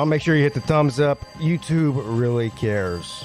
Y'all make sure you hit the thumbs up. YouTube really cares.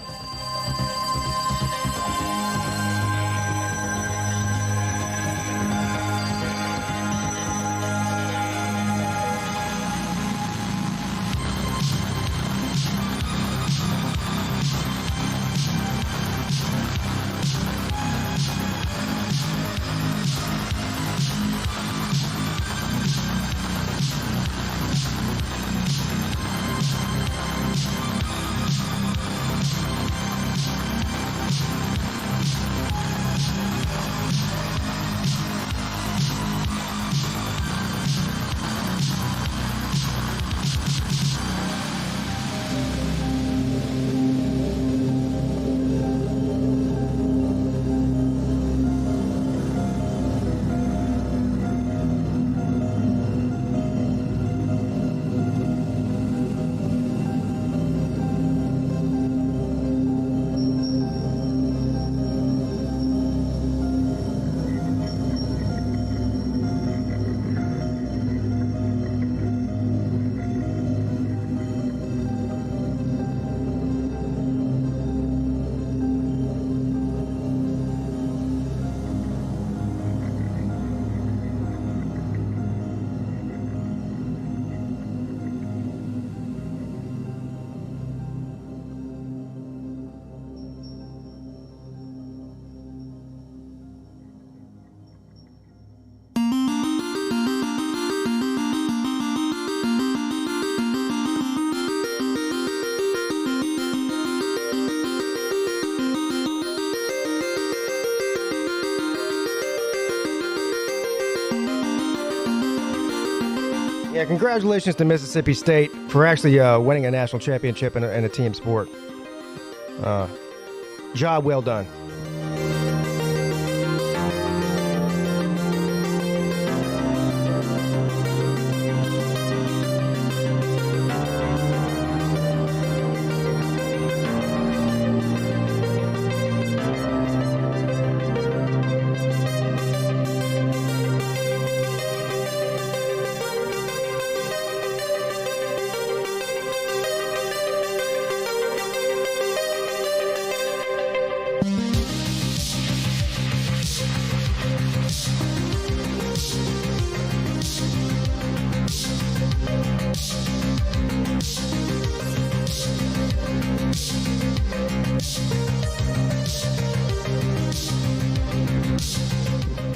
Yeah, congratulations to Mississippi State for actually winning a national championship in a team sport. Job well done.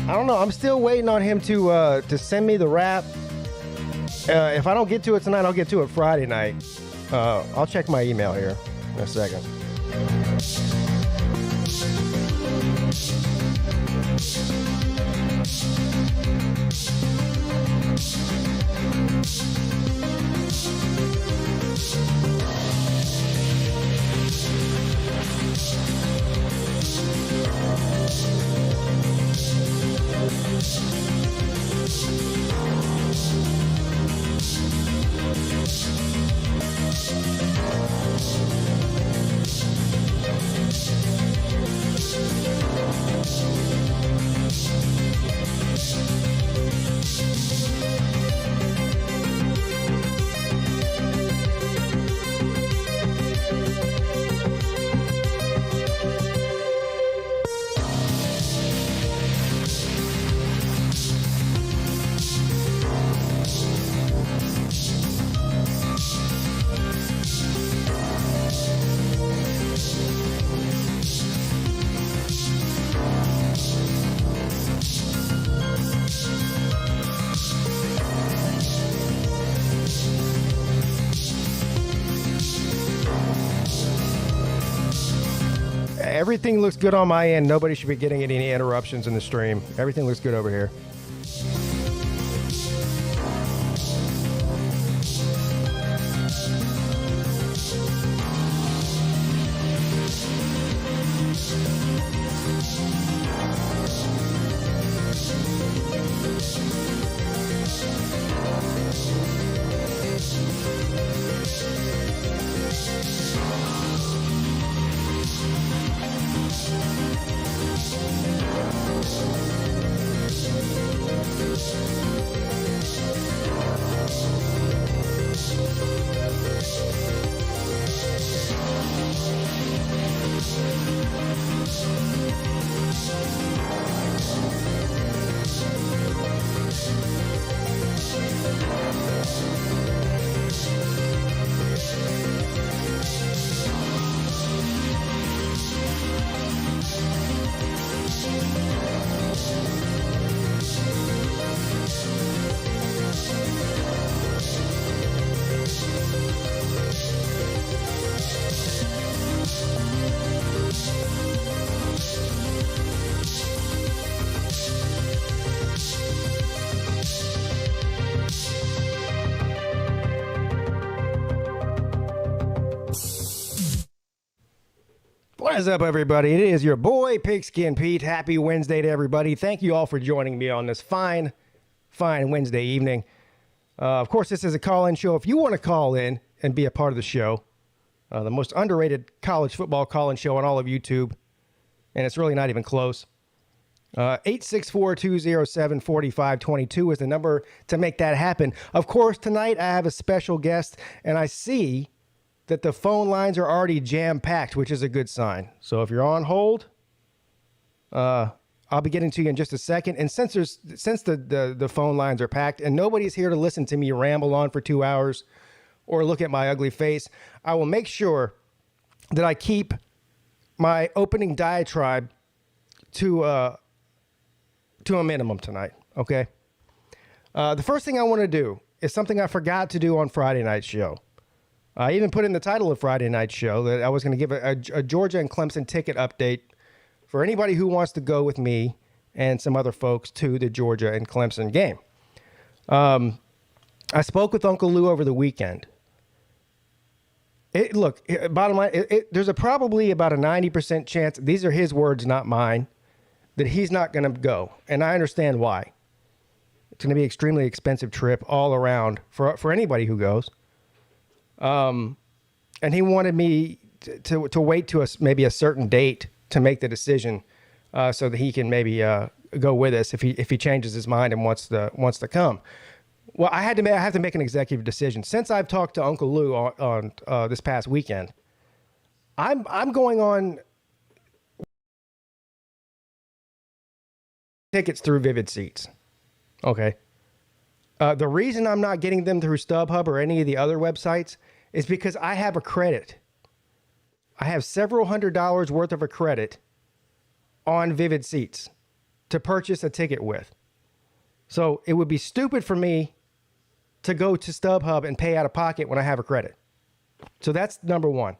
I don't know. I'm still waiting on him to send me the rap. If I don't get to it tonight, I'll get to it Friday night. I'll check my email here in a second. Everything looks good on my end. Nobody should be getting any interruptions in the stream. Everything looks good over here. What is up, everybody? It is your boy, Pigskin Pete. Happy Wednesday to everybody. Thank you all for joining me on this fine Wednesday evening. Of course, this is a call-in show. If you want to call in and be a part of the show, the most underrated college football call-in show on all of YouTube, and it's really not even close. 864-207-4522 is the number to make that happen. Of course, tonight I have a special guest, and I see that the phone lines are already jam-packed, which is a good sign. So if you're on hold, I'll be getting to you in just a second. And since the phone lines are packed and nobody's here to listen to me ramble on for 2 hours or look at my ugly face, I will make sure that I keep my opening diatribe to a minimum tonight, okay? The first thing I want to do is something I forgot to do on Friday night's show. I even put in the title of Friday night's show that I was going to give a Georgia and Clemson ticket update for anybody who wants to go with me and some other folks to the Georgia and Clemson game. I spoke with Uncle Lou over the weekend. Bottom line, there's probably about a 90% chance, these are his words, not mine, that he's not going to go. And I understand why. It's going to be an extremely expensive trip all around for anybody who goes. And he wanted me to wait to maybe a certain date to make the decision, so that he can maybe go with us if he changes his mind and wants to come. Well, I have to make an executive decision. Since I've talked to Uncle Lou on this past weekend, I'm going on tickets through Vivid Seats. Okay. The reason I'm not getting them through StubHub or any of the other websites is because I have a credit. I have several $100s worth of a credit on Vivid Seats to purchase a ticket with. So it would be stupid for me to go to StubHub and pay out of pocket when I have a credit. So that's number one.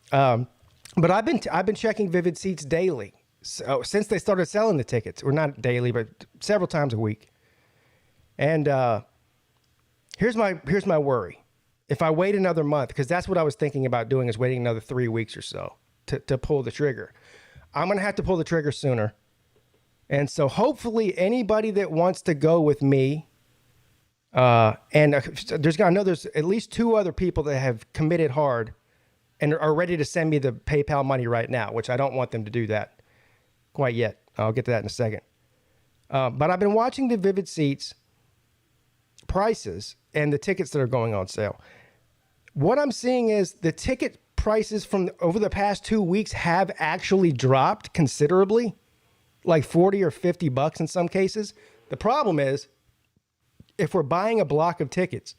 But I've been checking Vivid Seats daily since they started selling the tickets, or not daily, but several times a week. And here's my worry. If I wait another month, because that's what I was thinking about doing, is waiting another 3 weeks or so to pull the trigger. I'm going to have to pull the trigger sooner. And so hopefully anybody that wants to go with me, and I know there's at least 2 other people that have committed hard and are ready to send me the PayPal money right now, which I don't want them to do that quite yet. I'll get to that in a second. But I've been watching the Vivid Seats prices and the tickets that are going on sale. What I'm seeing is the ticket prices from over the past 2 weeks have actually dropped considerably, like 40 or 50 bucks in some cases. The problem is, if we're buying a block of tickets,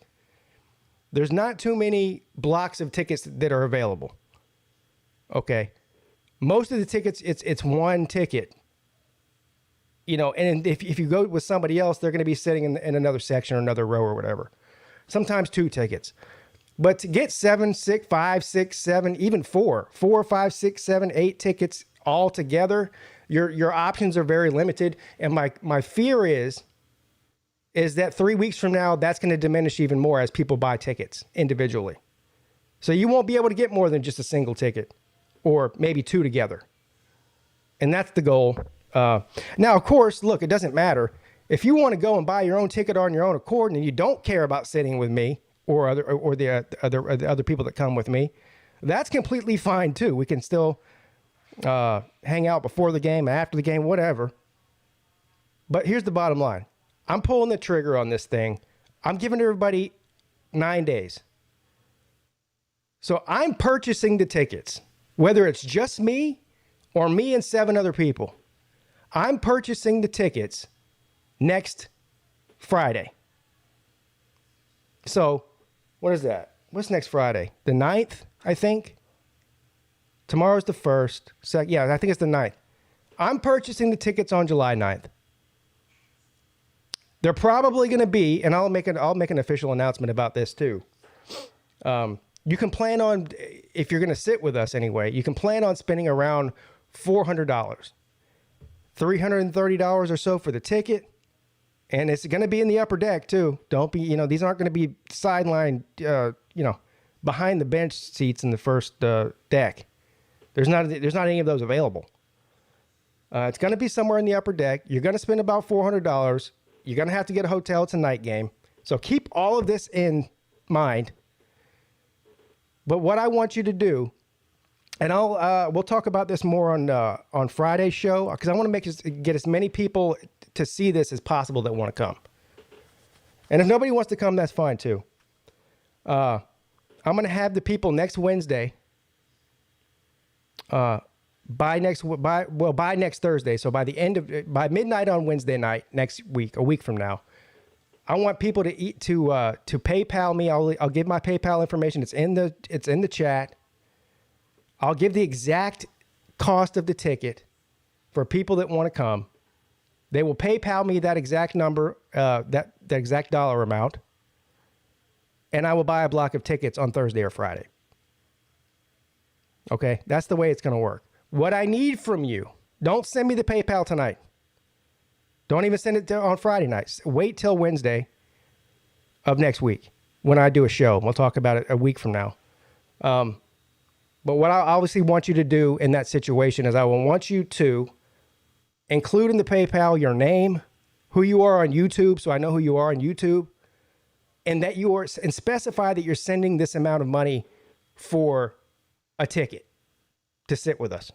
there's not too many blocks of tickets that are available. Okay. Most of the tickets, it's one ticket. You know, and if you go with somebody else, they're going to be sitting in another section or another row or whatever. Sometimes 2 tickets. But to get 7, 6, 5, 6, 7, even 4, 5, 6, 7, 8 tickets all together, your options are very limited. And my fear is that 3 weeks from now, that's going to diminish even more as people buy tickets individually. So you won't be able to get more than just a single ticket, or maybe 2 together. And that's the goal. Now, of course, look, it doesn't matter. If you want to go and buy your own ticket on your own accord and you don't care about sitting with me or the other people that come with me, that's completely fine too. We can still hang out before the game, after the game, whatever. But here's the bottom line. I'm pulling the trigger on this thing. I'm giving everybody 9 days. So I'm purchasing the tickets, whether it's just me or me and 7 other people. I'm purchasing the tickets next Friday. So, what is that? What's next Friday? The 9th, I think? Tomorrow's the 1st. Yeah, I think it's the 9th. I'm purchasing the tickets on July 9th. They're probably going to be, and I'll make an official announcement about this too. You can plan on, if you're going to sit with us anyway, you can plan on spending around $400. $330 or so for the ticket. And it's going to be in the upper deck too. Don't be, these aren't going to be sideline, behind the bench seats in the first deck. There's not any of those available. It's going to be somewhere in the upper deck. You're going to spend about $400. You're going to have to get a hotel. It's a night game. So keep all of this in mind. But what I want you to do, and we'll talk about this more on Friday's show, because I want to get as many people to see this as possible that want to come. And if nobody wants to come, that's fine too. I'm going to have the people next Wednesday. By next Thursday. So by midnight on Wednesday night next week, a week from now, I want people to PayPal me. I'll give my PayPal information. It's in the chat. I'll give the exact cost of the ticket for people that want to come. They will PayPal me that exact number, that exact dollar amount, and I will buy a block of tickets on Thursday or Friday. Okay, that's the way it's going to work. What I need from you, don't send me the PayPal tonight. Don't even send it on Friday nights. Wait till Wednesday of next week when I do a show. We'll talk about it a week from now. But what I obviously want you to do in that situation is I will want you to include in the PayPal your name, who you are on YouTube, so I know who you are on YouTube, and specify that you're sending this amount of money for a ticket to sit with us.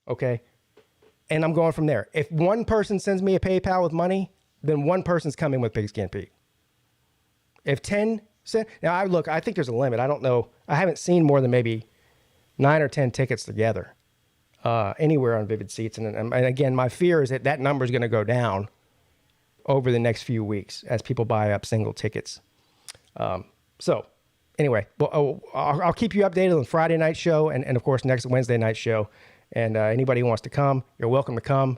Okay? And I'm going from there. If one person sends me a PayPal with money, then one person's coming with Pigskin Pete. If 10 send, now I think there's a limit. I don't know. I haven't seen more than maybe 9 or 10 tickets together anywhere on Vivid Seats. And again, my fear is that number is going to go down over the next few weeks as people buy up single tickets. So anyway, well, I'll keep you updated on Friday night show and of course next Wednesday night show. And anybody who wants to come, you're welcome to come.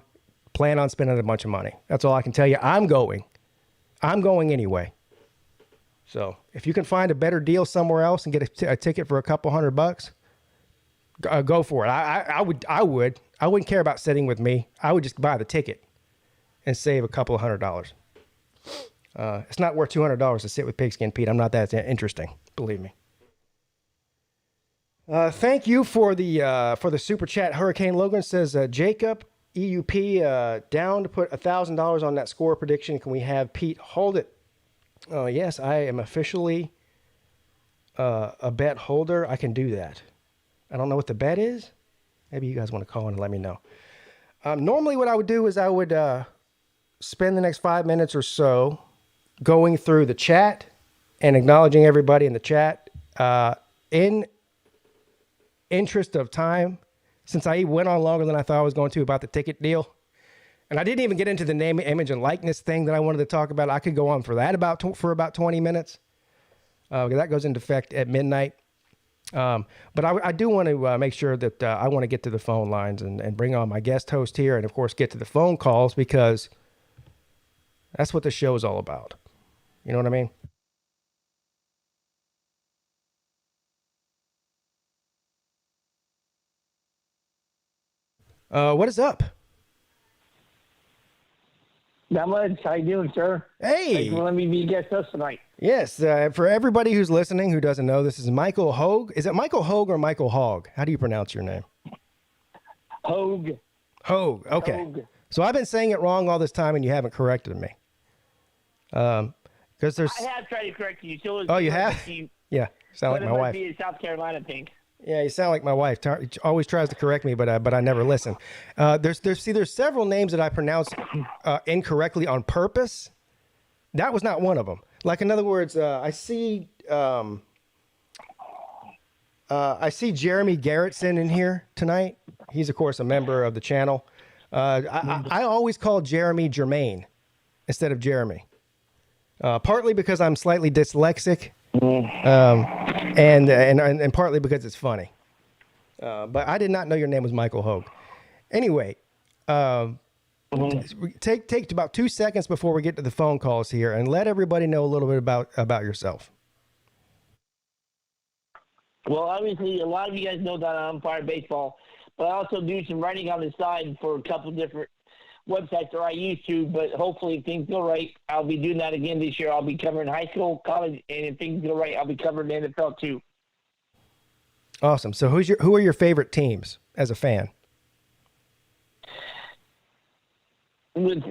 Plan on spending a bunch of money. That's all I can tell you. I'm going anyway. So if you can find a better deal somewhere else and get a ticket for a couple $100, go for it. I wouldn't care about sitting with me. I would just buy the ticket and save a couple of $100. It's not worth $200 to sit with Pigskin Pete. I'm not that interesting, believe me. Thank you for the super chat. Hurricane Logan says, Jacob, EUP, down to put $1,000 on that score prediction. Can we have Pete hold it? Yes, I am officially a bet holder. I can do that. I don't know what the bet is. Maybe you guys want to call in and let me know. Normally what I would do is I would spend the next 5 minutes or so going through the chat and acknowledging everybody in the chat. In interest of time, since I went on longer than I thought I was going to about the ticket deal, and I didn't even get into the name, image, and likeness thing that I wanted to talk about. I could go on for that for about 20 minutes. That goes into effect at midnight. But I do want to make sure that I want to get to the phone lines and bring on my guest host here, and of course get to the phone calls, because that's what the show is all about. You know what I mean? What is up? Not much. How you doing, sir? Hey. Thanks for letting me be a guest host tonight. Yes. For everybody who's listening who doesn't know, this is Michael Hogg. Is it Michael Hogg or Michael Hogg? How do you pronounce your name? Hogg. Hogg. Okay. Hogg. So I've been saying it wrong all this time, and you haven't corrected me. Because there's. I have tried to correct you. So Oh, you have? Yeah. Sound like my wife. Be a South Carolina thing. Yeah, you sound like my wife. Always tries to correct me, but I never listen. There's several names that I pronounce incorrectly on purpose. That was not one of them. Like, in other words, I see Jeremy Garrettson in here tonight. He's of course a member of the channel. I always call Jeremy Jermaine instead of Jeremy, partly because I'm slightly dyslexic. And partly because it's funny. But I did not know your name was Michael Hogg. Anyway, take about 2 seconds before we get to the phone calls here and let everybody know a little bit about yourself. Well, obviously, a lot of you guys know that I umpire baseball, but I also do some writing on the side for a couple different websites that I used to, but hopefully if things go right, I'll be doing that again this year. I'll be covering high school, college, and if things go right, I'll be covering the NFL too. Awesome. So who are your favorite teams as a fan? With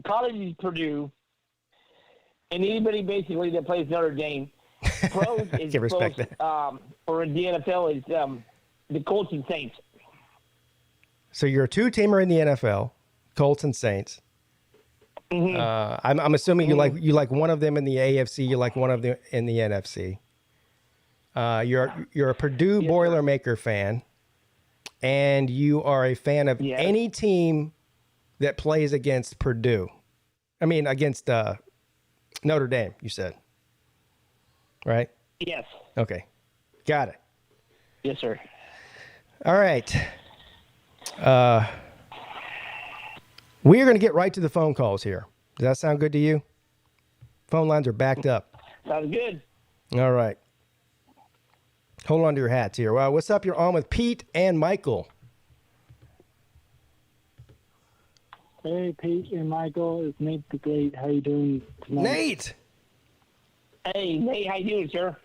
college is Purdue, and anybody basically that plays Notre Dame. Pros is can respect both, that. or in the NFL is the Colts and Saints. So you're a two-teamer in the NFL, Colts and Saints. Mm-hmm. I'm assuming you like one of them in the AFC. You like one of them in the NFC. You're a Purdue Boilermaker fan, and you are a fan of any team that plays against Purdue. I mean, against Notre Dame. You said, right? Yes. Okay, got it. Yes, sir. All right. We are going to get right to the phone calls here. Does that sound good to you? Phone lines are backed up. Sounds good. All right. Hold on to your hats here. Well, what's up? You're on with Pete and Michael. Hey, Pete and Michael. It's Nate the Great. How you doing tonight? Nate! Hey, Nate, how you doing, sir?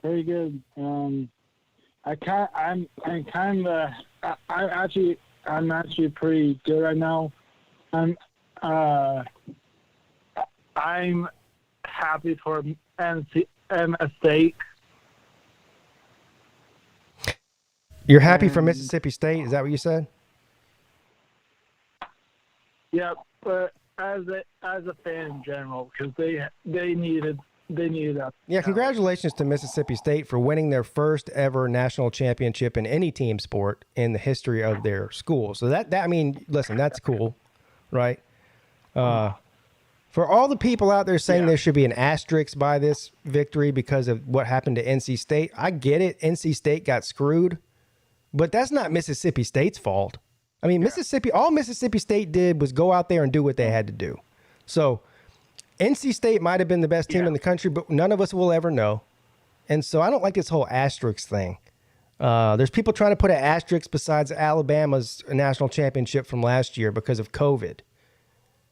Very good. I'm actually pretty good right now. I'm happy for MS State. You're happy for Mississippi State? Is that what you said? Yeah, but as a fan in general, because they needed that. Yeah, congratulations to Mississippi State for winning their first ever national championship in any team sport in the history of their school. So that I mean, listen, that's cool, right? For all the people out there saying there should be an asterisk by this victory because of what happened to NC State, I get it. NC State got screwed, but that's not Mississippi State's fault. I mean, all Mississippi State did was go out there and do what they had to do. So NC State might have been the best team in the country, but none of us will ever know. And so I don't like this whole asterisk thing. There's people trying to put an asterisk besides Alabama's national championship from last year because of COVID.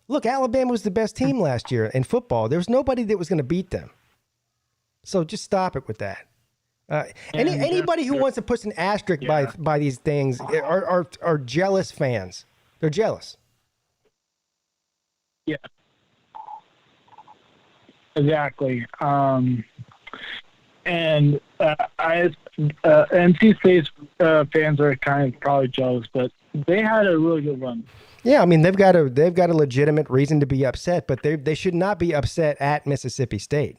Look, Alabama was the best team last year in football. There was nobody that was going to beat them. So just stop it with that. Anybody who wants to put an asterisk by these things are jealous fans. They're jealous. Yeah. Exactly. And NC State's fans are kind of probably jealous, but they had a really good run. Yeah, I mean they've got a legitimate reason to be upset, but they should not be upset at Mississippi State.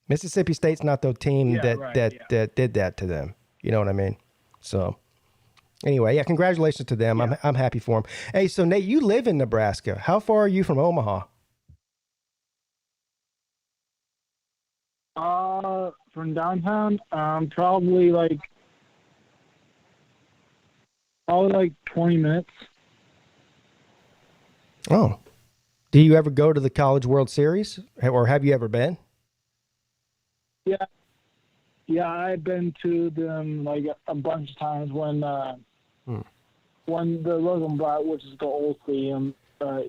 Mississippi State's not the team that did that to them. You know what I mean? So anyway, congratulations to them. Yeah. I'm happy for them. Hey, so Nate, you live in Nebraska. How far are you from Omaha? From downtown, probably like 20 minutes. Oh, do you ever go to the College World Series, or have you ever been? Yeah, I've been to them like a bunch of times when the Rosenblatt, which is the old stadium,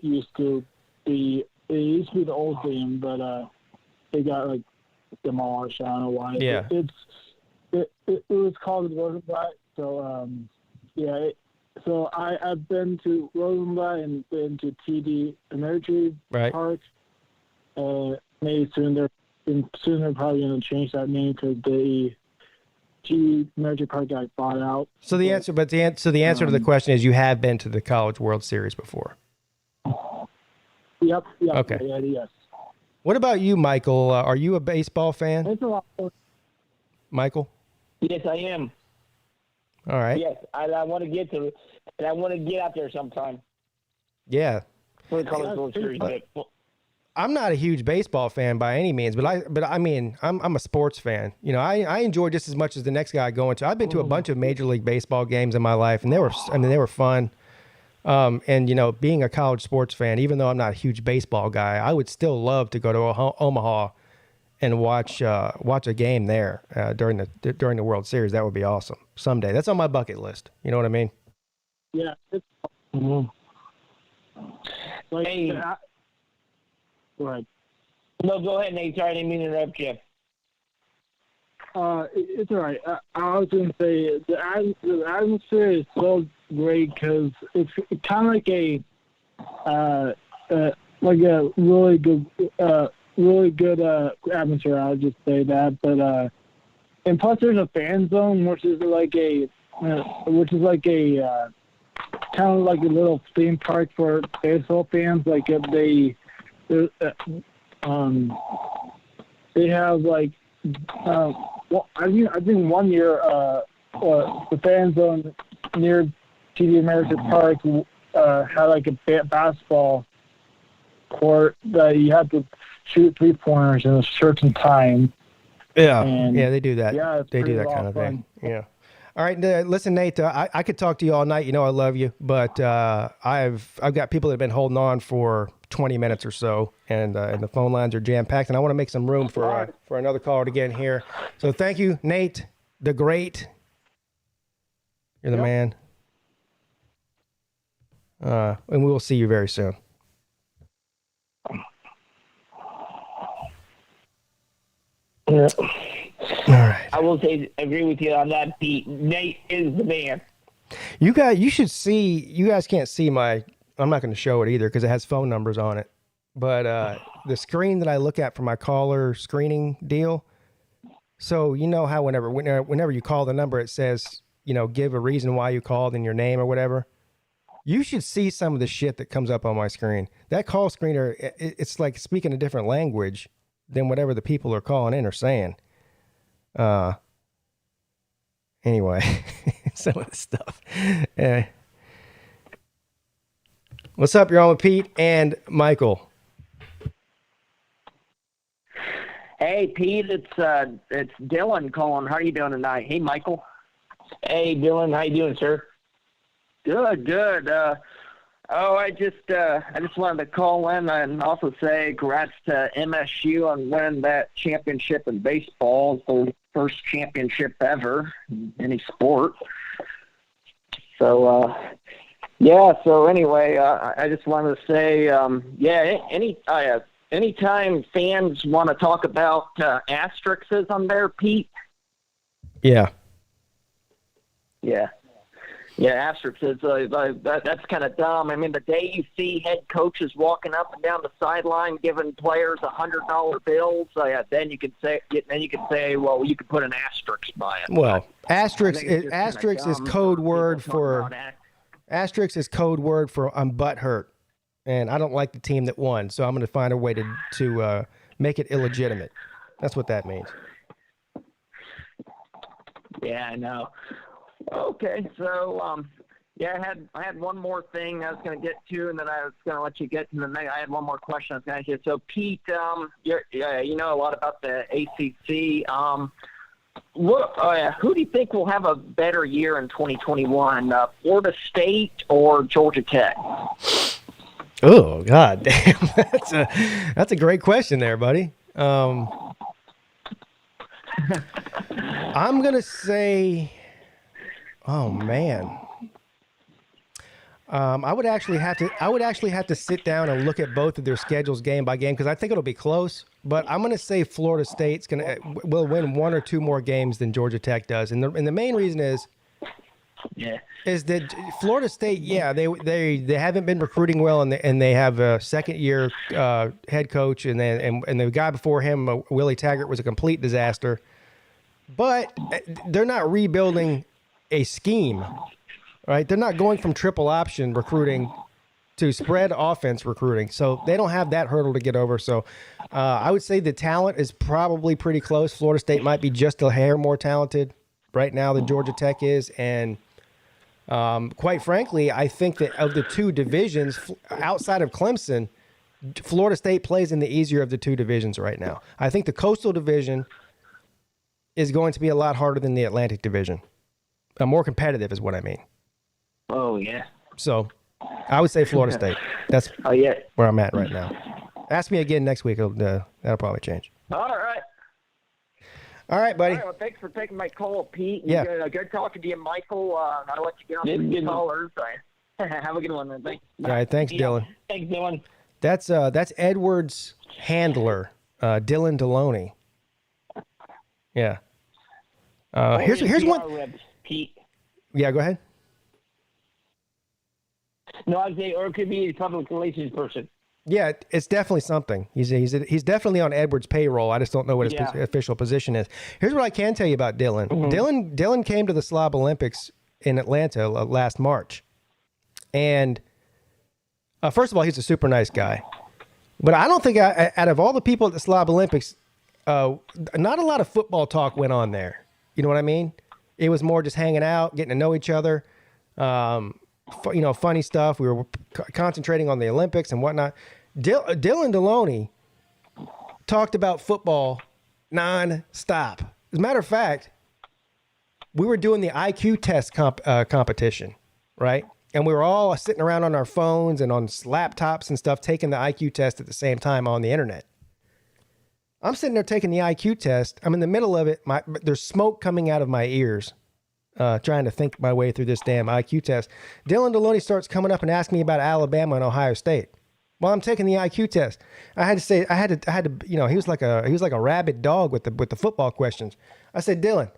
used to be the old stadium, but they got like demolished. I don't know why. Yeah. It was called the Rosenblatt. So so I've been to Rosenblatt and been to TD Ameritrade Park. Maybe soon they're probably going to change that name because the TD Ameritrade Park got bought out. So the answer to the question is you have been to the College World Series before. Yep. Okay. Yes. What about you, Michael? Are you a baseball fan? It's a lot. Michael? Yes, I am. All right. Yes, I want to get to it, and I want to get out there sometime. Yeah. For the College World Series. I'm not a huge baseball fan by any means, but I mean, I'm a sports fan. You know, I enjoy just as much as the next guy going to. I've been to a bunch of Major League Baseball games in my life, and they were fun. And you know, being a college sports fan, even though I'm not a huge baseball guy, I would still love to go to Omaha and watch a game there during the World Series. That would be awesome someday. That's on my bucket list. You know what I mean? Yeah. Hey. Go ahead. No, go ahead, Nate. Sorry, I didn't mean to interrupt you. It's all right. I was going to say the atmosphere is so great because it's kind of like a really good atmosphere. I'll just say that. But and plus, there's a fan zone, which is like a kind of like a little theme park for baseball fans. Like they have like. Well, I think 1 year the fan zone near TD Ameritrade Park had like a basketball court that you had to shoot 3-pointers in a certain time. Yeah, and they do that. Yeah, they do that kind of thing. Yeah. All right, listen, Nate. I could talk to you all night. You know I love you, but I've got people that have been holding on for 20 minutes or so, and the phone lines are jam packed, and I want to make some room for another caller to get in here. So thank you, Nate, the great. You're the man. And we will see you very soon. Yeah. All right. I will say, agree with you on that, Pete. Nate is the man. You should see. You guys can't see my. I'm not going to show it either because it has phone numbers on it. But the screen that I look at for my caller screening deal. So you know how whenever you call the number, it says give a reason why you called and your name or whatever. You should see some of the shit that comes up on my screen. That call screener, it's like speaking a different language than whatever the people are calling in or saying. Anyway, some of the stuff. What's up? You're on with Pete and Michael. Hey, Pete, it's Dylan calling. How are you doing tonight? Hey, Michael. Hey, Dylan. How you doing, sir? Good. I just wanted to call in and also say congrats to MSU on winning that championship in baseball. It's the first championship ever in any sport. So, So anyway, I just wanted to say, anytime fans want to talk about asterisks on there, Pete. Yeah. Asterisks, that's kind of dumb. I mean, the day you see head coaches walking up and down the sideline giving players $100 bills, then you could say, well, you could put an asterisk by it. Well, asterisk is code word for asterisk is code word for I'm butthurt, and I don't like the team that won, so I'm going to find a way to make it illegitimate. That's what that means. Yeah, I know. Okay, so I had one more thing I was going to get to, and then I was going to let you get to the next. I had one more question I was going to ask you. So, Pete, you know a lot about the ACC. Who do you think will have a better year in 2021? Florida State or Georgia Tech? Oh, God damn! That's a great question there, buddy. I'm gonna say. Oh man, I would actually have to sit down and look at both of their schedules game by game because I think it'll be close. But I'm going to say Florida State's will win one or two more games than Georgia Tech does, and the main reason is that Florida State, they haven't been recruiting well, and they have a second year head coach, and the guy before him, Willie Taggart, was a complete disaster. But they're not rebuilding a scheme, right? They're not going from triple option recruiting to spread offense recruiting. So they don't have that hurdle to get over. So I would say the talent is probably pretty close. Florida State might be just a hair more talented right now than Georgia Tech is. And quite frankly, I think that of the two divisions outside of Clemson, Florida State plays in the easier of the two divisions right now. I think the Coastal Division is going to be a lot harder than the Atlantic Division. More competitive is what I mean. Oh, yeah. So I would say Florida State. That's where I'm at right now. Ask me again next week. That'll probably change. All right, buddy. All right, well, thanks for taking my call, Pete. Yeah. Good talking to you, Michael. I'll let you get on with the callers. Have a good one, then. Thanks. All right, thanks, Dylan. Thanks, Dylan. That's Edward's handler, Dylan Deloney. Yeah. Here's one. Reps, Peete. Yeah, go ahead. No, I'd say, or it could be a public relations person. Yeah, it's definitely something. He's definitely on Edwards' payroll. I just don't know what his official position is. Here's what I can tell you about Dylan. Mm-hmm. Dylan came to the Slob Olympics in Atlanta last March, and first of all, he's a super nice guy. But I don't think out of all the people at the Slob Olympics, not a lot of football talk went on there. You know what I mean? It was more just hanging out, getting to know each other. Funny stuff. We were concentrating on the Olympics and whatnot. Dylan Deloney talked about football non-stop. As a matter of fact, we were doing the IQ test competition, right? And we were all sitting around on our phones and on laptops and stuff, taking the IQ test at the same time on the internet. I'm sitting there taking the IQ test. I'm in the middle of it. There's smoke coming out of my ears. Trying to think my way through this damn IQ test. Dylan Deloney starts coming up and asking me about Alabama and Ohio State. While I'm taking the IQ test, I had to, he was like a rabid dog with the football questions. I said, Dylan,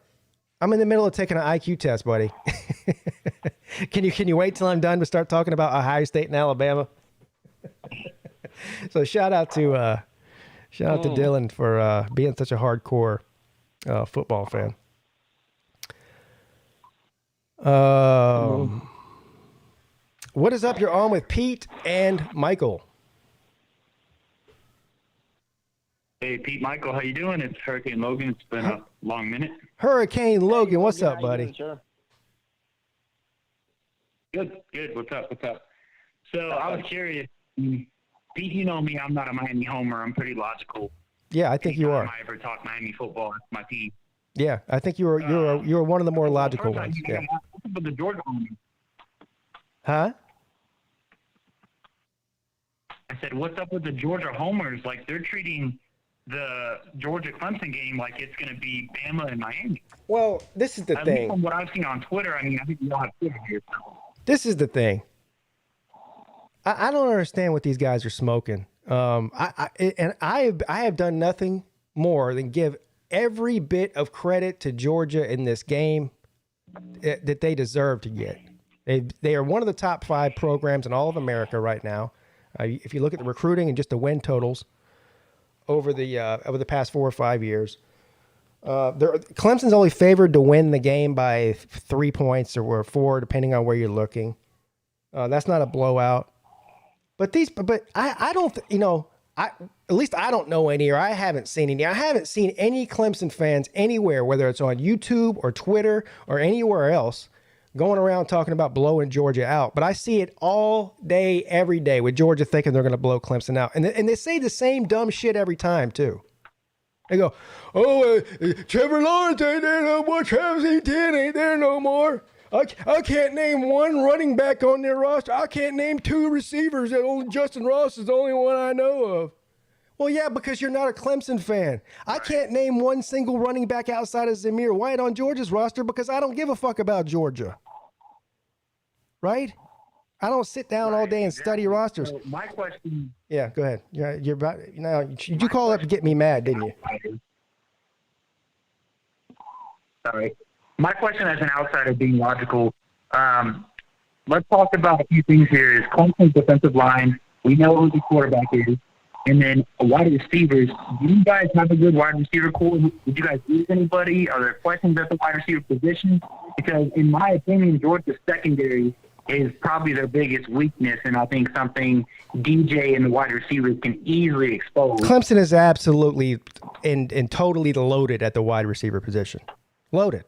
I'm in the middle of taking an IQ test, buddy. Can you wait till I'm done to start talking about Ohio State and Alabama? So shout out to Dylan for being such a hardcore football fan. What is up? You're on with Pete and Michael. Hey, Pete, Michael, how you doing? It's Hurricane Logan. It's been a long minute. Hurricane Logan, what's up, buddy? Good. What's up? So I was curious. Pete, you know me. I'm not a Miami homer. I'm pretty logical. Yeah, I think you are. I ever talk Miami football, that's my team. Yeah, I think you're one of the more logical ones. Yeah. What's up with the Georgia homers? Huh? I said, what's up with the Georgia homers? Like, they're treating the Georgia-Clemson game like it's going to be Bama and Miami. Well, this is the At thing. least from what I've seen on Twitter, I think we all have Twitter here. This is the thing. I don't understand what these guys are smoking. I have done nothing more than give every bit of credit to Georgia in this game that they deserve to get. They are one of the top 5 programs in all of America right now. If you look at the recruiting and just the win totals over the past 4 or 5 years, Clemson's only favored to win the game by 3 points or 4, depending on where you're looking. That's not a blowout. But I don't, at least I don't know any, or I haven't seen any. I haven't seen any Clemson fans anywhere, whether it's on YouTube or Twitter or anywhere else, going around talking about blowing Georgia out. But I see it all day, every day, with Georgia thinking they're going to blow Clemson out. And they say the same dumb shit every time, too. They go, Trevor Lawrence ain't there no more. Travis Etienne ain't there no more. I can't name one running back on their roster. I can't name 2 receivers. Only Justin Ross is the only one I know of. Well, yeah, because you're not a Clemson fan. I can't name one single running back outside of Zamir White on Georgia's roster because I don't give a fuck about Georgia. Right? I don't sit down all day and study rosters. So my question. Yeah, go ahead. You're about. You called up to get me mad, didn't you? Sorry. My question as an outsider being logical, let's talk about a few things here. Is Clemson's defensive line, we know who the quarterback is, and then wide receivers. Do you guys have a good wide receiver core? Did you guys lose anybody? Are there questions at the wide receiver position? Because in my opinion, Georgia's secondary is probably their biggest weakness, and I think something DJ and the wide receivers can easily expose. Clemson is absolutely and totally loaded at the wide receiver position. Loaded.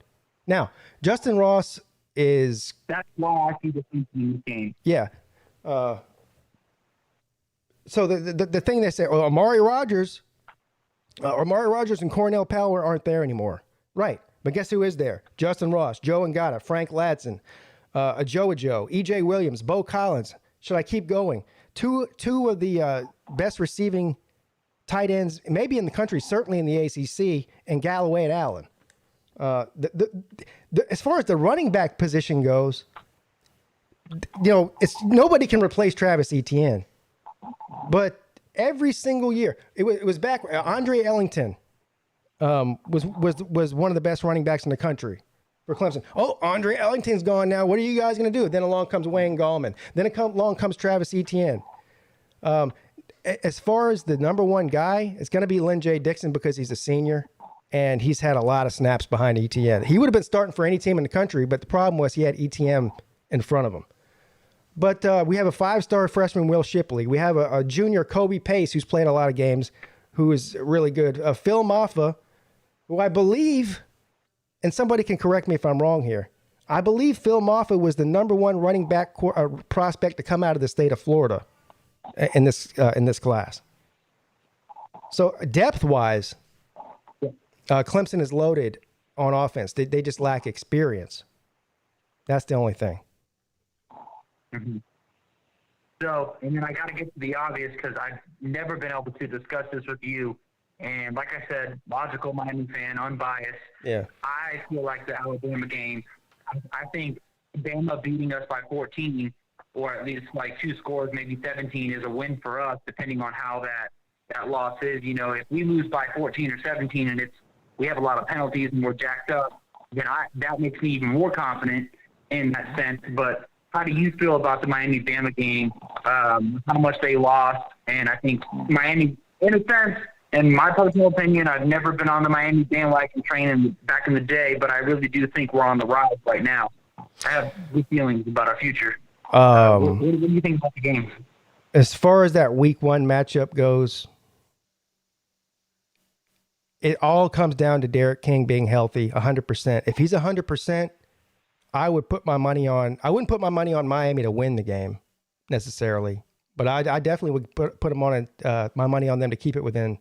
Now, Justin Ross is... That's why I see the thing in this game. Yeah. So the thing they say, Amari Rogers and Cornell Powell aren't there anymore. Right. But guess who is there? Justin Ross, Joe Ngata, Frank Ladson, Joe, E.J. Williams, Bo Collins. Should I keep going? Two of the best receiving tight ends, maybe in the country, certainly in the ACC, and Galloway and Allen. As far as the running back position goes, it's nobody can replace Travis Etienne. But every single year, it was back. Andre Ellington was one of the best running backs in the country for Clemson. Oh, Andre Ellington's gone now. What are you guys going to do? Then along comes Wayne Gallman. Then along comes Travis Etienne. As far as the number one guy, it's going to be Lynn J. Dixon because he's a senior, and he's had a lot of snaps behind Etienne. He would have been starting for any team in the country, but the problem was he had Etienne in front of him. But we have a 5-star freshman, Will Shipley. We have a junior, Kobe Pace, who's played a lot of games, who is really good. Phil Maffa, who I believe, and somebody can correct me if I'm wrong here, I believe Phil Maffa was the number one running back prospect to come out of the state of Florida in this class. So depth-wise, Clemson is loaded on offense. They just lack experience. That's the only thing. Mm-hmm. So, and then I got to get to the obvious because I've never been able to discuss this with you. And like I said, logical Miami fan, unbiased. Yeah. I feel like the Alabama game, I think Bama beating us by 14 or at least like 2 scores, maybe 17 is a win for us, depending on how that loss is. You know, if we lose by 14 or 17 and we have a lot of penalties and we're jacked up, then that makes me even more confident in that sense. But how do you feel about the Miami-Bama game, how much they lost? And I think Miami, in a sense, in my personal opinion, I've never been on the Miami bandwagon train back in the day, but I really do think we're on the rise right now. I have good feelings about our future. What do you think about the game? As far as that week 1 matchup goes, it all comes down to Derek King being healthy 100%. If he's 100%, I wouldn't put my money on Miami to win the game necessarily, but I definitely would put them on my money on them to keep it within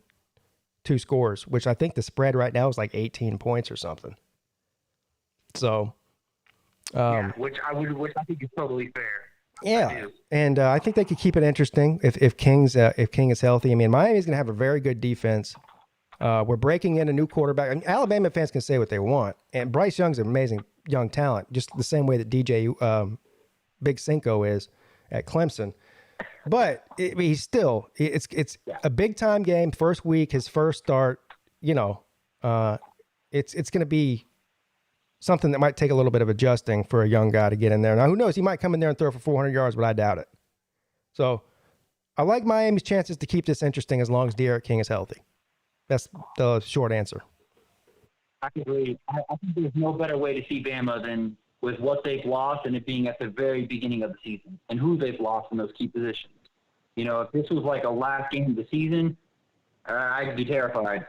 2 scores, which I think the spread right now is like 18 points or something. So, which I think is totally fair. Yeah, and I think they could keep it interesting if King is healthy. I mean, Miami's going to have a very good defense. We're breaking in a new quarterback. And Alabama fans can say what they want, and Bryce Young's an amazing young talent, just the same way that DJ Big Cinco is at Clemson. But he's still it's a big time game, first week, his first start. You know, it's going to be something that might take a little bit of adjusting for a young guy to get in there. Now, who knows? He might come in there and throw for 400 yards, but I doubt it. So I like Miami's chances to keep this interesting as long as Derek King is healthy. That's the short answer. I agree. I think there's no better way to see Bama than with what they've lost and it being at the very beginning of the season and who they've lost in those key positions. You know, if this was like a last game of the season, I'd be terrified.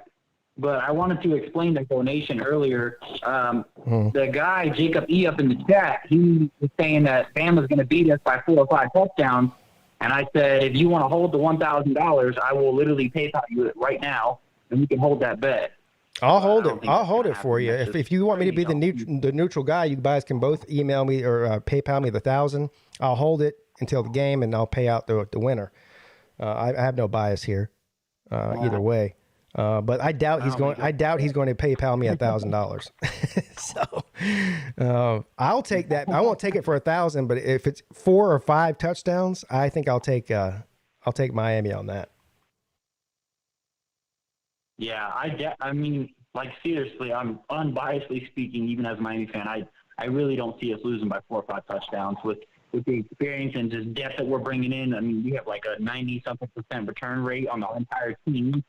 But I wanted to explain the donation earlier. The guy, Jacob E. up in the chat, he was saying that Bama's going to beat us by 4 or 5 touchdowns. And I said, if you want to hold the $1,000, I will literally PayPal you it right now, and we can hold that bet. I'll hold it. I'll hold it for you. If you want me to be the neutral guy, you guys can both email me or PayPal me the $1,000. I'll hold it until the game, and I'll pay out the winner. I have no bias here, either way. But I doubt he's going. I doubt he's going to PayPal me $1,000. So I'll take that. I won't take it for $1,000. But if it's 4 or 5 touchdowns, I think I'll take Miami on that. Yeah, I mean, like seriously, I'm unbiasedly speaking, even as a Miami fan, I really don't see us losing by 4 or 5 touchdowns with the experience and just depth that we're bringing in. I mean, we have like a 90-something% return rate on the entire team.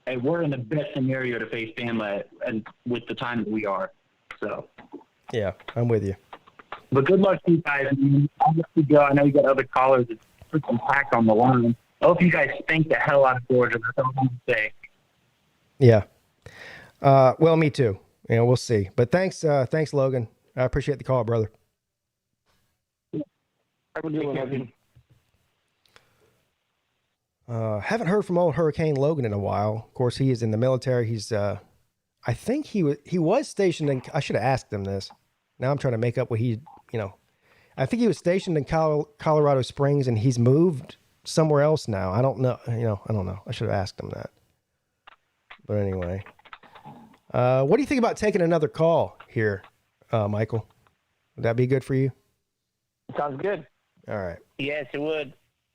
And we're in the best scenario to face Bama and with the time that we are. So, yeah, I'm with you. But good luck to you guys. I'll let you go. I know you got other callers. It's freaking packed on the line. I hope you guys spank the hell out of Georgia. That's all I'm going to say. Yeah. Well, me too. You know, we'll see. But thanks, Logan. I appreciate the call, brother. Haven't heard from old Hurricane Logan in a while. Of course, he is in the military. He's, I think he was stationed in. I should have asked him this. Now I'm trying to make up what I think he was stationed in Colorado Springs, and he's moved somewhere else now. I don't know. I don't know. I should have asked him that. But anyway, what do you think about taking another call here, Michael? Would that be good for you? Sounds good. All right. Yes, it would.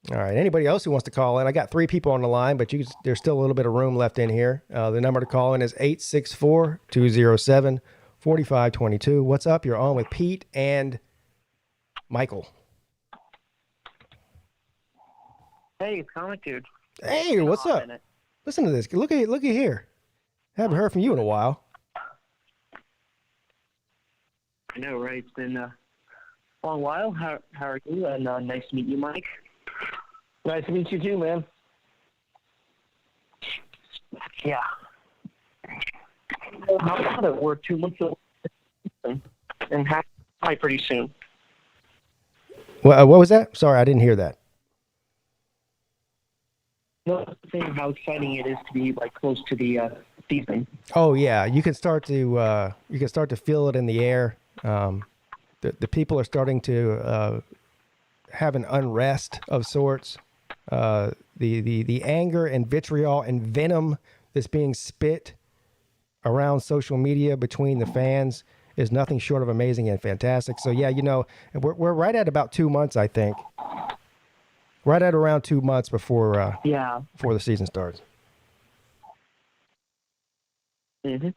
All right. Anybody else who wants to call in? I got 3 people on the line, but there's still a little bit of room left in here. The number to call in is 864-207-4522. What's up? You're on with Pete and Michael. Hey, it's Comic Dude. Hey, what's up? Listen to this. Look at here. Haven't heard from you in a while. I know, right? It's been a long while. How are you? And nice to meet you, Mike. Nice to meet you too, man. Yeah. How about it? We're 2 months away and half pretty soon. What was that? Sorry, I didn't hear that. Another thing, how exciting it is to be like close to the season. Oh yeah, you can start to feel it in the air. The people are starting to have an unrest of sorts. The anger and vitriol and venom that's being spit around social media between the fans is nothing short of amazing and fantastic. So yeah, we're right at about 2 months, I think. Right at around 2 months before the season starts. Mm-hmm.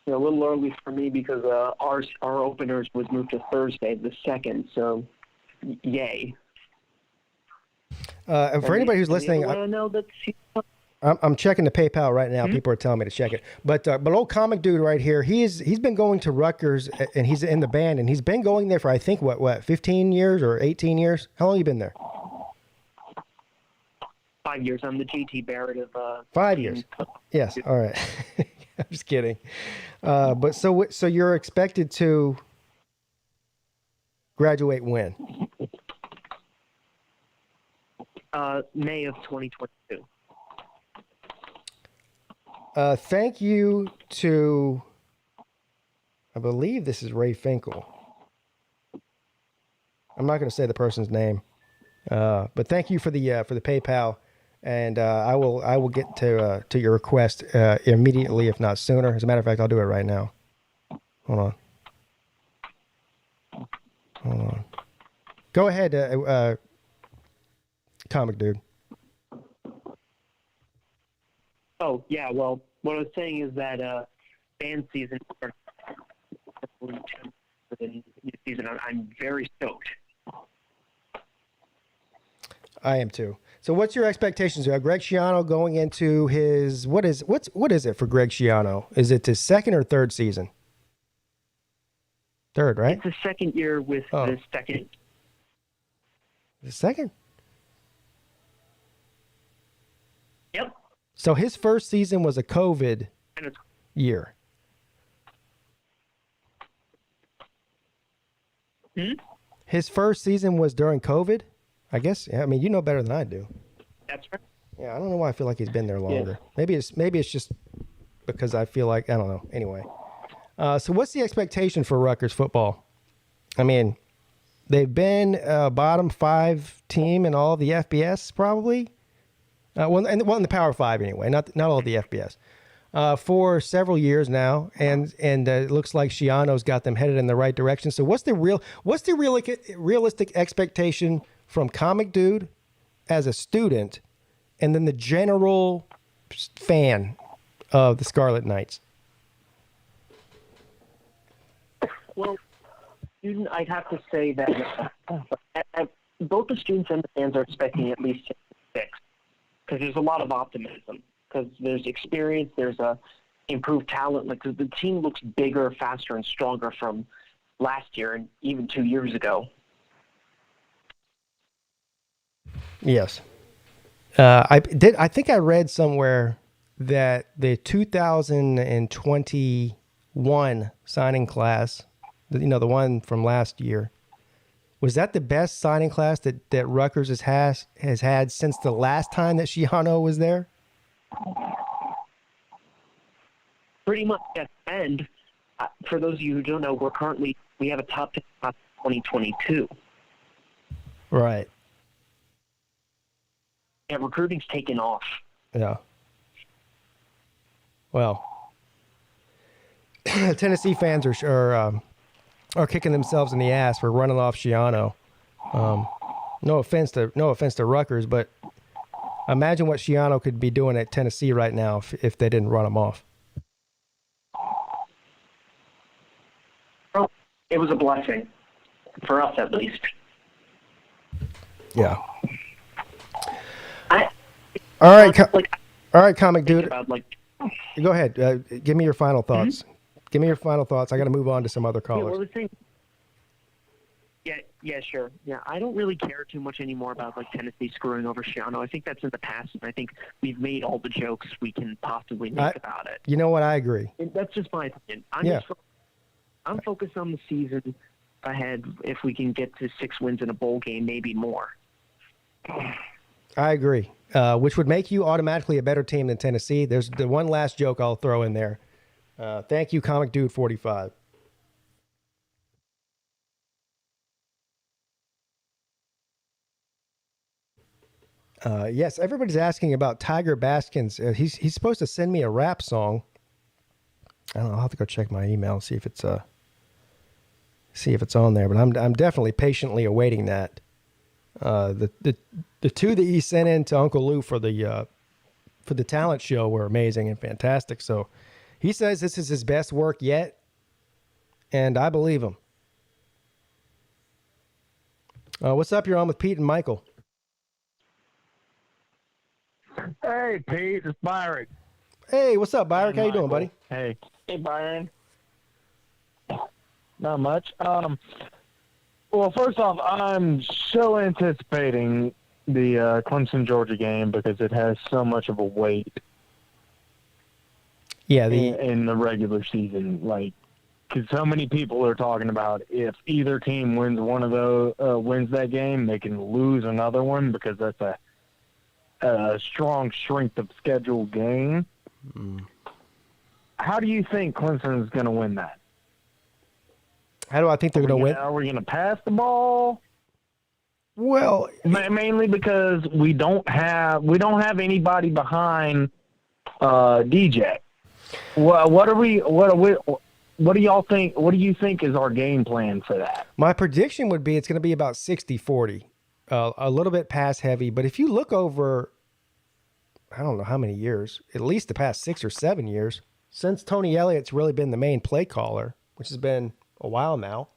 A little early for me because our openers was moved to Thursday, the 2nd. So, yay! And for anybody who's listening, I'm checking the PayPal right now. Mm-hmm. People are telling me to check it, but old Comic Dude right here, he's been going to Rutgers and he's in the band and he's been going there for I think what 15 years or 18 years. How long have you been there? 5 years. I'm the GT Barrett of 5 years. Yes. All right. I'm just kidding. But so you're expected to graduate when? May of 2022. Thank you to, I believe this is Ray Finkel. I'm not going to say the person's name, but thank you for the PayPal, and I will get to your request immediately, if not sooner. As a matter of fact, I'll do it right now. Hold on. Go ahead, Comic Dude. Oh, yeah, well, what I was saying is that band season starts for the new season. I'm very stoked. I am too. So what's your expectations? Greg Schiano going into his, what is it for Greg Schiano? Is it his second or third season? Third, right? It's the second year with the second. The second? Yep. So his first season was a COVID year. His first season was during COVID? I guess. Yeah, I mean, you know better than I do. That's right. Yeah, I don't know why I feel like he's been there longer. Yeah. Maybe it's just because I feel like, I don't know. Anyway. So what's the expectation for Rutgers football? I mean, they've been a bottom 5 team in all of the FBS probably. In the Power 5 anyway, not all of the FBS, for several years now, and it looks like Schiano's got them headed in the right direction. So what's the realistic expectation from Comic Dude as a student, and then the general fan of the Scarlet Knights? Well, student, I'd have to say that both the students and the fans are expecting at least 6. Because there's a lot of optimism. Because there's experience, there's improved talent. Like the team looks bigger, faster, and stronger from last year and even 2 years ago. Yes, I think I read somewhere that the 2021 signing class, the one from last year, was that the best signing class that Rutgers has had since the last time that Schiano was there? Pretty much, yes. And for those of you who don't know, we have a top 10 class 2022. Right. Yeah, recruiting's taken off. Yeah. Well, Tennessee fans are kicking themselves in the ass for running off Schiano. No offense to Rutgers, but imagine what Schiano could be doing at Tennessee right now if they didn't run him off. Well, it was a blessing for us, at least. Yeah. All right, comic dude. Go ahead. Give me your final thoughts. Mm-hmm. Give me your final thoughts. I got to move on to some other callers. Yeah, well, the thing. Yeah, sure. Yeah, I don't really care too much anymore about Tennessee screwing over Schiano. I think that's in the past, and I think we've made all the jokes we can possibly make about it. You know what? I agree. And that's just my opinion. I'm focused on the season ahead. If we can get to 6 wins in a bowl game, maybe more. I agree. Which would make you automatically a better team than Tennessee. There's the one last joke I'll throw in there. Thank you, Comic Dude 45. Yes, everybody's asking about Tiger Baskins. He's supposed to send me a rap song. I don't know. I'll have to go check my email and see if it's on there. But I'm definitely patiently awaiting that. The two that he sent in to Uncle Lou for the talent show were amazing and fantastic. So he says this is his best work yet, and I believe him. What's up? You're on with Pete and Michael. Hey, Pete, it's Byron. Hey, what's up, Byron? How you doing, buddy? Hey, Byron. Not much. Well, first off, I'm so anticipating the Clemson Georgia game because it has so much of a weight. Yeah, in the regular season, because so many people are talking about if either team wins one of those wins that game, they can lose another one because that's a strong strength of schedule game. How do you think Clemson is going to win that? How do I think they're going to win? Are we going to pass the ball? Well, mainly because we don't have anybody behind DJ. What do y'all think? What do you think is our game plan for that? My prediction would be it's going to be about 60-40, a little bit pass heavy. But if you look over, I don't know how many years, at least the past 6 or 7 years, since Tony Elliott's really been the main play caller, which has been a while now,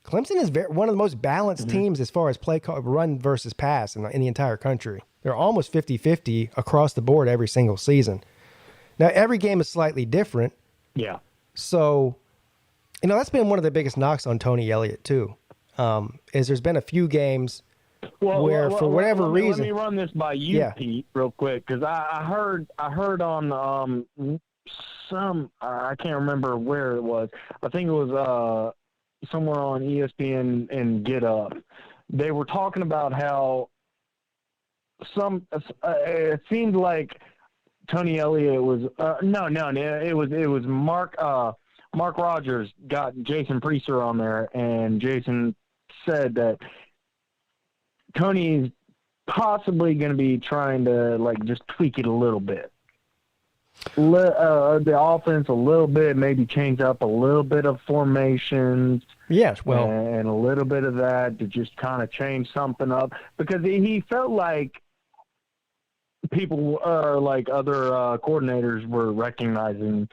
Clemson is one of the most balanced teams as far as run versus pass in the entire country. They're almost 50-50 across the board every single season. Now, every game is slightly different. Yeah. So, that's been one of the biggest knocks on Tony Elliott, too, is there's been a few games where, for whatever reason... Let me run this by you, Pete, real quick, because I heard on I can't remember where it was. I think it was somewhere on ESPN and Get Up. They were talking about how it seemed like Tony Elliott was it was Mark Rogers got Jason Priester on there, and Jason said that Tony's possibly going to be trying to just tweak it a little bit. The offense a little bit, maybe change up a little bit of formations. Yes, well, and a little bit of that to just kind of change something up, because he felt like people other coordinators were recognizing.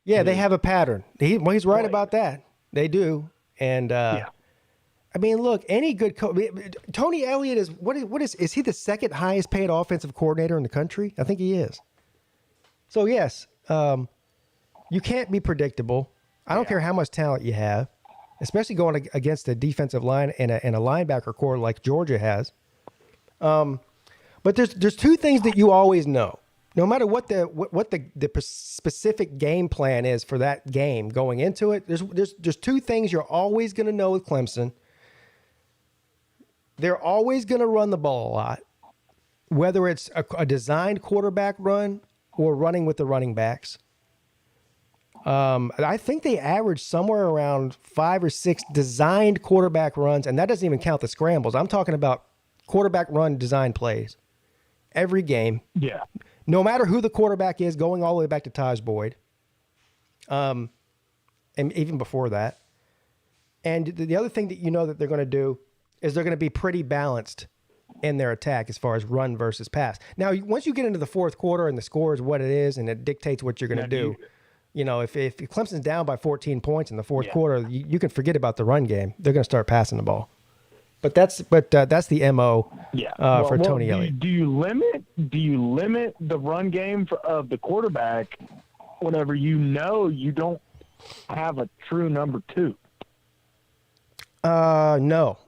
Yeah, they have a pattern. He's right about that. They do, and I mean, look, any good Tony Elliott is he the second highest paid offensive coordinator in the country? I think he is. So yes, you can't be predictable. I don't care how much talent you have, especially going against a defensive line and a linebacker core like Georgia has. But there's two things that you always know, no matter what the specific game plan is for that game going into it. There's two things you're always going to know with Clemson. They're always going to run the ball a lot, whether it's a designed quarterback run or running with the running backs. I think they average somewhere around 5 or 6 designed quarterback runs, and that doesn't even count the scrambles. I'm talking about quarterback run design plays every game. Yeah. No matter who the quarterback is, going all the way back to Taj Boyd. And even before that. And the other thing that you know that they're going to do is they're going to be pretty balanced in their attack as far as run versus pass. Now, once you get into the fourth quarter and the score is what it is and it dictates what you're going to do, you know, if Clemson's down by 14 points in the fourth quarter, you can forget about the run game. They're going to start passing the ball. But that's the MO for Tony Elliott. Do you limit the run game of the quarterback whenever you know you don't have a true number 2? No.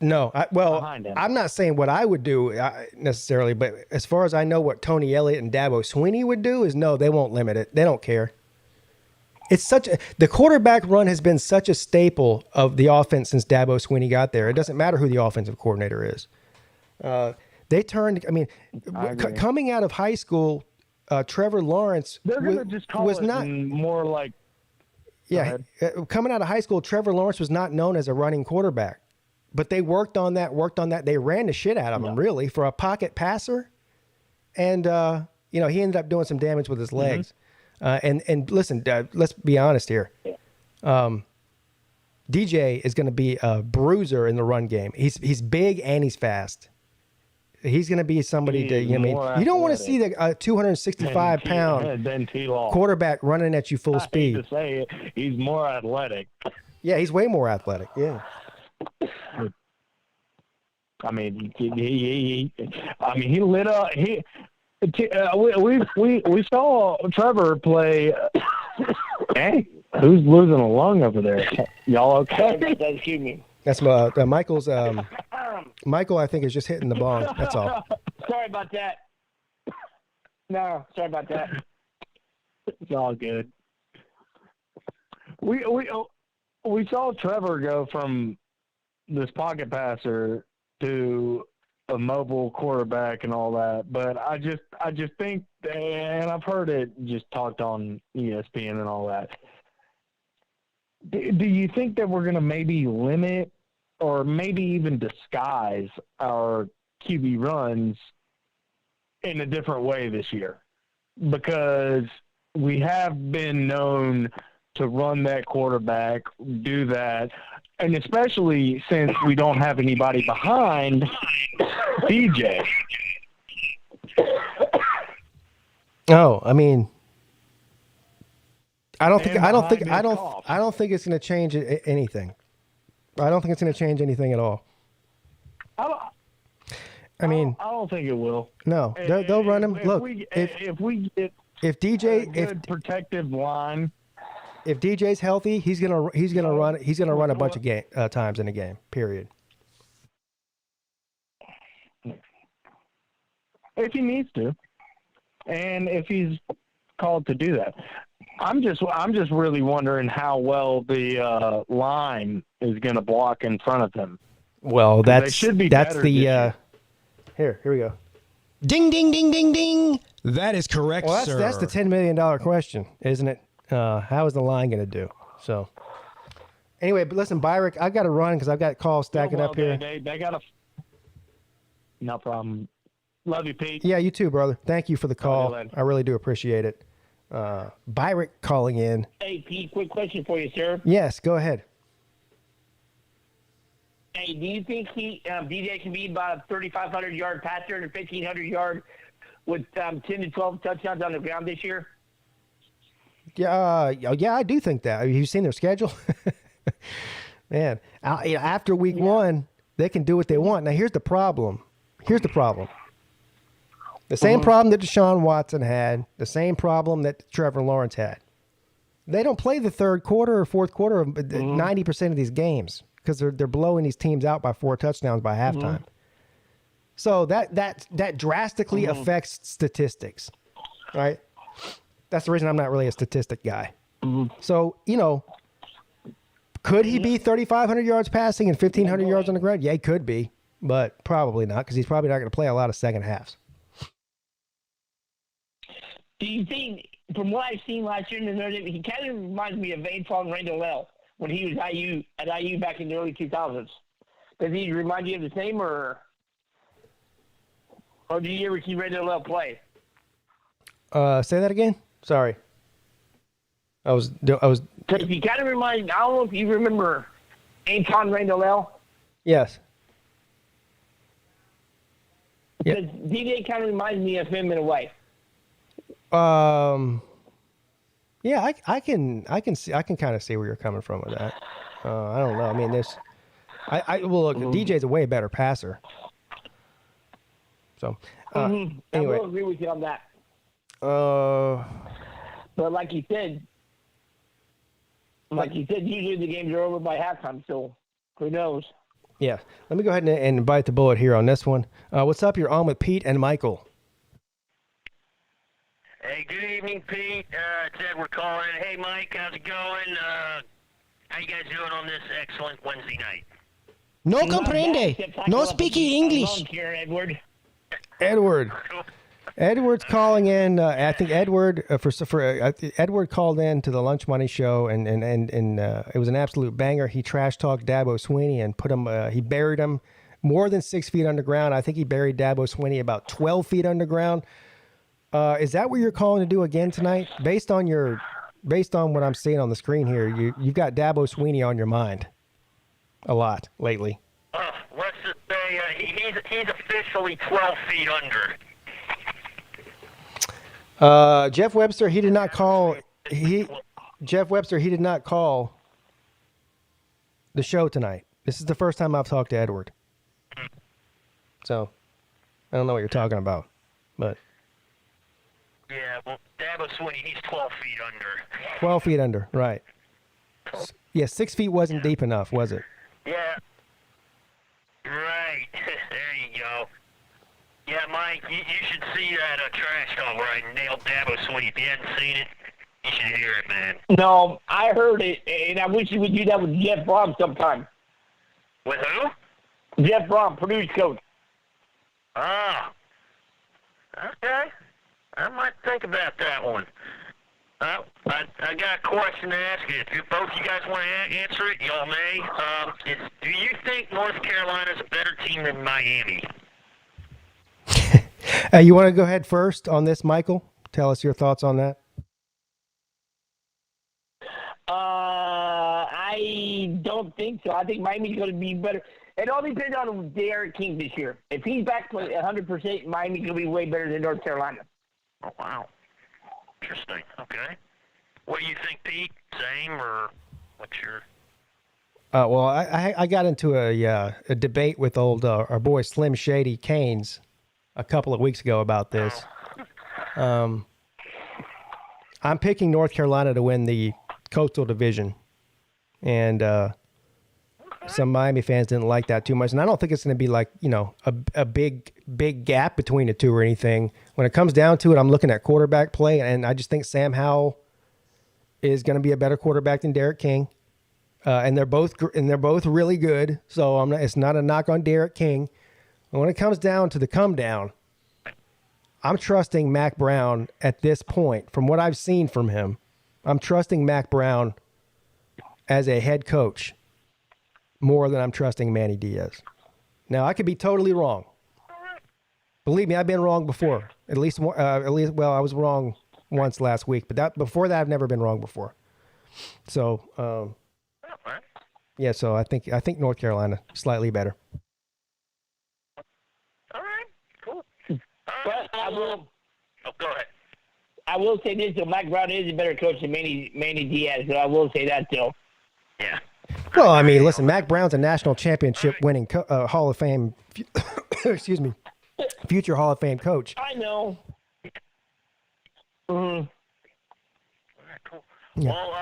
I'm not saying what I would do necessarily, but as far as I know, what Tony Elliott and Dabo Swinney would do is no, they won't limit it. They don't care. It's the quarterback run has been such a staple of the offense since Dabo Swinney got there. It doesn't matter who the offensive coordinator is. They turned. I mean, coming out of high school, Trevor Lawrence was not more like. Yeah, coming out of high school, Trevor Lawrence was not known as a running quarterback, but they worked on that. They ran the shit out of him, really, for a pocket passer, and he ended up doing some damage with his legs. And listen, let's be honest here. DJ is going to be a bruiser in the run game. He's big and he's fast. He's going to be somebody you don't want to see the 265-pound quarterback running at you full speed. I hate to say it, he's more athletic. Yeah, he's way more athletic. Yeah. I mean, he lit up. We saw Trevor play. Hey, who's losing a lung over there? Y'all okay? Excuse me. That's Michael's. Michael, I think, is just hitting the bong. That's all. Sorry about that. No, sorry about that. It's all good. We saw Trevor go from this pocket passer to a mobile quarterback and all that, but I just think, and I've heard it just talked on ESPN and all that. Do you think that we're going to maybe limit or maybe even disguise our QB runs in a different way this year? Because we have been known to run that quarterback, do that, and especially since we don't have anybody behind DJ. Oh, I mean, I don't think it's going to change anything. I don't think it's going to change anything at all. I don't think it will. No, they'll run him. Look, if we get DJ, a good protective line. If DJ's healthy, he's gonna run a bunch of times in a game. Period. If he needs to, and if he's called to do that, I'm just really wondering how well the line is going to block in front of him. Well, that's here we go. Ding ding ding ding ding. That is correct, well, sir. That's the $10 million question, isn't it? How is the line going to do? So, anyway, but listen, Byrick, I've got to run because I've got calls stacking up here. They got no problem. Love you, Pete. Yeah, you too, brother. Thank you for the call. I really do appreciate it. Byrick calling in. Hey, Pete, quick question for you, sir. Yes, go ahead. Hey, do you think DJ can be about a 3,500-yard passer and a 1,500-yard with 10 to 12 touchdowns on the ground this year? Yeah, I do think that. Have you seen their schedule? Man, after week one, they can do what they want. Now, here's the problem. The same problem that Deshaun Watson had, the same problem that Trevor Lawrence had. They don't play the third quarter or fourth quarter of 90% of these games because they're blowing these teams out by 4 touchdowns by halftime. So that drastically affects statistics, right? That's the reason I'm not really a statistic guy. So, could he be 3,500 yards passing and 1,500 yards on the ground? Yeah, he could be, but probably not because he's probably not going to play a lot of second halves. Do you think, from what I've seen last year in the Notre, he kind of reminds me of Vainfall and Randall L. when he was at IU back in the early 2000s. Does he remind you of the same, or do you ever see Randall L play? Say that again? Sorry. Because you kind of remind. I don't know if you remember Anton Randall. Yes. Because DJ kind of reminds me of him in a way. Yeah, I can kind of see where you're coming from with that. I don't know. I mean, well, look, DJ's a way better passer. So, anyway, I will agree with you on that. But like you said, usually the games are over by halftime. So who knows? Yeah. Let me go ahead and bite the bullet here on this one. What's up? You're on with Pete and Michael. Hey, good evening, Pete. It's Edward calling. Hey, Mike, how's it going? How you guys doing on this excellent Wednesday night? No comprende. No speaking English. Here, Edward. Edward's calling in. I think Edward Edward called in to the Lunch Money Show, and it was an absolute banger. He trash talked Dabo Swinney and put him. He buried him more than 6 feet underground. I think he buried Dabo Swinney about 12 feet underground. Is that what you're calling to do again tonight? Based on what I'm seeing on the screen here, you've got Dabo Swinney on your mind a lot lately. Let's just say he's officially 12 feet under. Jeff Webster, he did not call. Jeff Webster, he did not call the show tonight. This is the first time I've talked to Edward. So, I don't know what you're talking about, but. Yeah, well, Dabo Swinney, he's 12 feet under. 12 feet under, right. Yeah, 6 feet wasn't deep enough, was it? Yeah. Right. There you go. Yeah, Mike, you should see that trash talk where I nailed Dabo Swinney. If you hadn't seen it, you should hear it, man. No, I heard it, and I wish you would do that with Jeff Brom sometime. With who? Jeff Brom, Purdue's coach. Ah. Okay. I might think about that one. I got a question to ask you. If both you guys want to answer it, y'all may. Do you think North Carolina's a better team than Miami? You want to go ahead first on this, Michael? Tell us your thoughts on that. I don't think so. I think Miami's going to be better. It all depends on Derek King this year. If he's back to 100%, Miami's going to be way better than North Carolina. Oh, wow. Interesting. Okay. What do you think, Pete? Same or what's your... Well, I got into a debate with our boy Slim Shady Canes a couple of weeks ago about this. I'm picking North Carolina to win the Coastal Division, and some Miami fans didn't like that too much. And I don't think it's going to be like, a big gap between the two or anything. When it comes down to it, I'm looking at quarterback play, and I just think Sam Howell is going to be a better quarterback than Derek King. And they're both really good. So it's not a knock on Derek King. But when it comes down to the come down, I'm trusting Mac Brown at this point. From what I've seen from him, I'm trusting Mac Brown as a head coach more than I'm trusting Manny Diaz. Now, I could be totally wrong. Believe me, I've been wrong before. I was wrong once last week, but before that, I've never been wrong before. So, yeah. So I think North Carolina slightly better. All right, cool. But I will. Oh, go ahead. I will say this: though, Mac Brown is a better coach than Manny Diaz. So I will say that though. Yeah. Well, I mean, listen, Mac Brown's a national championship winning Hall of Fame. Excuse me, future Hall of Fame coach. I know. All right, cool. Yeah. Well,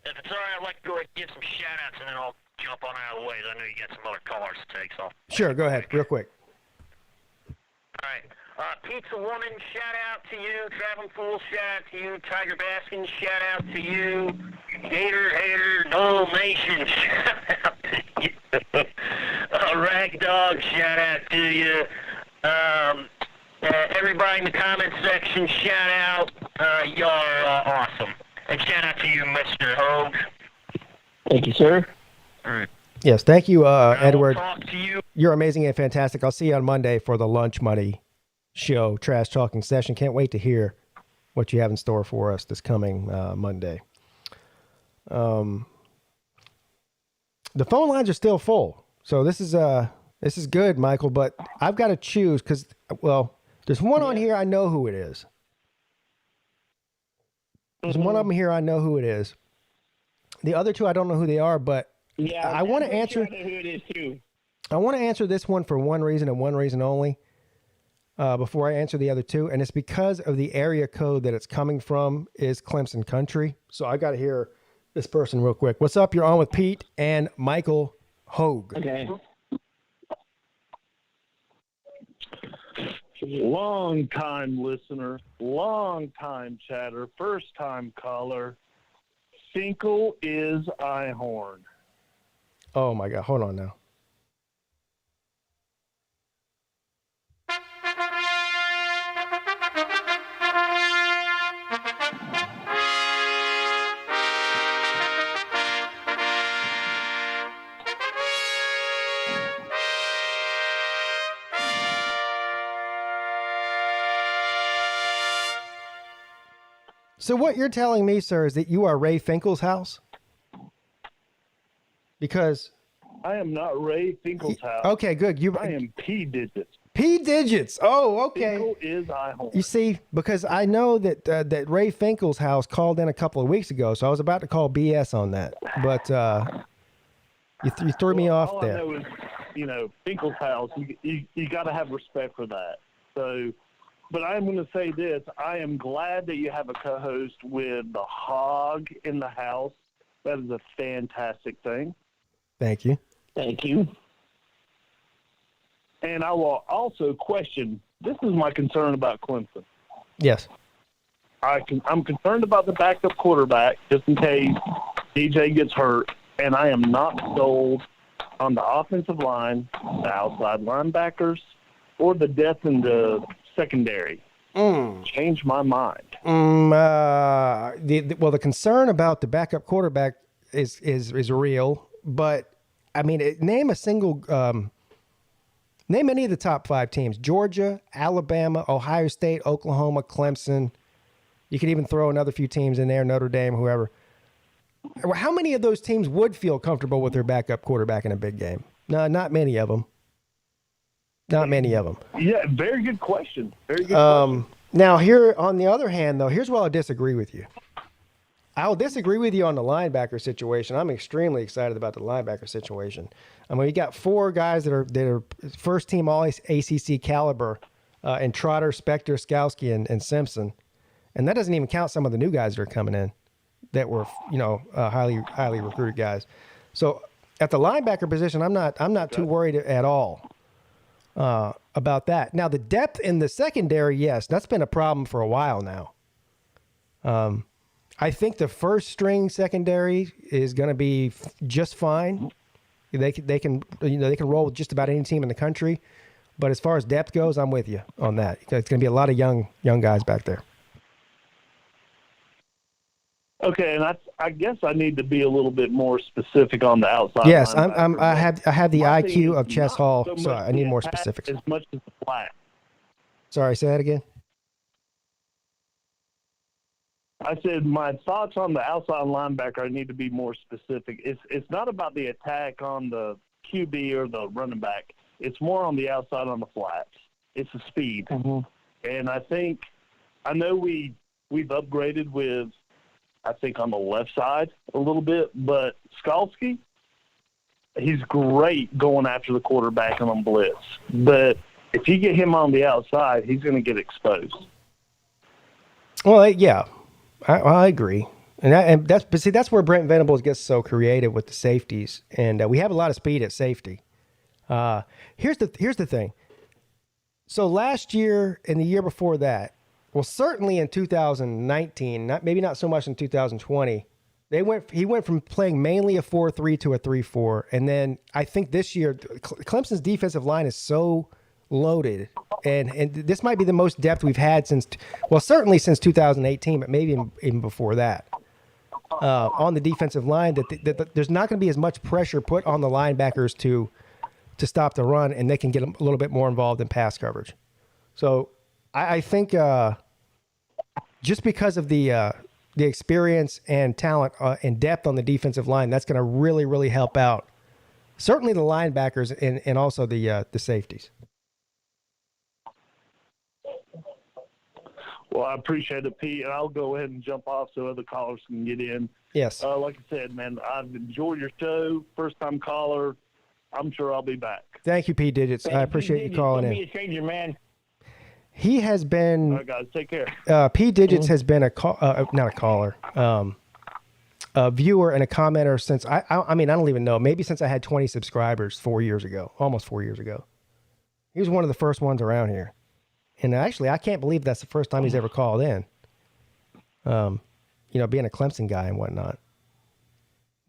if it's all right, I'd like to go ahead and give some shout-outs, and then I'll jump on out of the way. I know you got some other callers to take, so. Sure, go ahead, real quick. All right. Pizza Woman, shout-out to you. Traveling Fool, shout-out to you. Tiger Baskin, shout-out to you. Gator Hater, Noel Nation, shout-out to you. Rag Dog, shout-out to you. Everybody in the comment section, shout-out. Y'all are awesome. And shout-out to you, Mr. Hogg. Thank you, sir. All right. Yes, thank you, Edward. Talk to you. You're amazing and fantastic. I'll see you on Monday for the Lunch Money Show trash talking session. Can't wait to hear what you have in store for us this coming Monday. The phone lines are still full, so this is good, Michael. But I've got to choose because, well, there's one on here I know who it is. There's one of them here I know who it is. The other two I don't know who they are, but I want to answer. Sure I know who it is too. I want to answer this one for one reason and one reason only. Before I answer the other two, and it's because of the area code that it's coming from is Clemson country. So I got to hear this person real quick. What's up? You're on with Peete and Michael Hogg. Okay. Long time listener, long time chatter, first time caller. Finkel is Ihorn. Oh my God! Hold on now. So what you're telling me, sir, is that you are Ray Finkel's house? Because I am not Ray Finkel's house. Okay, good. I am P Digits. P Digits. Oh, okay. Finkel is Ihorn. You see, because I know that that Ray Finkel's house called in a couple of weeks ago, so I was about to call BS on that, but you threw me off there. All I know is, Finkel's house. You got to have respect for that. So. But I'm going to say this. I am glad that you have a co-host with the Hogg in the house. That is a fantastic thing. Thank you. Thank you. And I will also question, this is my concern about Clemson. Yes. I'm concerned about the backup quarterback just in case DJ gets hurt, and I am not sold on the offensive line, the outside linebackers, or the depth in the secondary. Change my mind. The concern about the backup quarterback is real, but I mean, name any of the top 5 teams: Georgia, Alabama, Ohio State, Oklahoma, Clemson. You could even throw another few teams in there, Notre Dame, whoever. How many of those teams would feel comfortable with their backup quarterback in a big game? No, not many of them. Not many of them. Yeah, very good question. Very good question. Now, here on the other hand, though, here's where I'll disagree with you. I'll disagree with you on the linebacker situation. I'm extremely excited about the linebacker situation. I mean, we got 4 guys that are first team all ACC caliber, and Trotter, Spector, Skowski, and Simpson, and that doesn't even count some of the new guys that are coming in that were highly recruited guys. So at the linebacker position, I'm not too worried at all about that. Now, the depth in the secondary, yes, that's been a problem for a while now. I think the first string secondary is going to be just fine. They can roll with just about any team in the country. But as far as depth goes, I'm with you on that. It's going to be a lot of young guys back there. Okay, and I guess I need to be a little bit more specific on the outside. Yes, I have the IQ of Chess Hall, so I need more specifics. As much as the flat. Sorry, say that again. I said my thoughts on the outside linebacker. I need to be more specific. It's not about the attack on the QB or the running back. It's more on the outside on the flats. It's the speed, and I know we've upgraded with. I think on the left side a little bit, but Skowski, he's great going after the quarterback and on blitz. But if you get him on the outside, he's going to get exposed. Well, yeah, I agree, and that's where Brent Venables gets so creative with the safeties, and we have a lot of speed at safety. Here's the thing. So last year and the year before that. Well, certainly in 2019, maybe not so much in 2020, he went from playing mainly a 4-3 to a 3-4, and then I think this year Clemson's defensive line is so loaded, and this might be the most depth we've had certainly since 2018, but maybe even before that. On the defensive line, that there's not going to be as much pressure put on the linebackers to stop the run, and they can get a little bit more involved in pass coverage. So I think just because of the the experience and talent and depth on the defensive line, that's going to really, really help out. Certainly the linebackers and also the safeties. Well, I appreciate it, Pete, and I'll go ahead and jump off so other callers can get in. Yes. Like I said, man, I've enjoyed your show. First-time caller. I'm sure I'll be back. Thank you, Pete Digits. I appreciate you calling in. Don't be a stranger, man. He has been. All right, guys, take care. Pete Digits has been not a caller, a viewer and a commenter since I mean, I don't even know, maybe since I had 20 subscribers 4 years ago, almost 4 years ago. He was one of the first ones around here. And actually, I can't believe that's the first time he's ever called in. Being a Clemson guy and whatnot.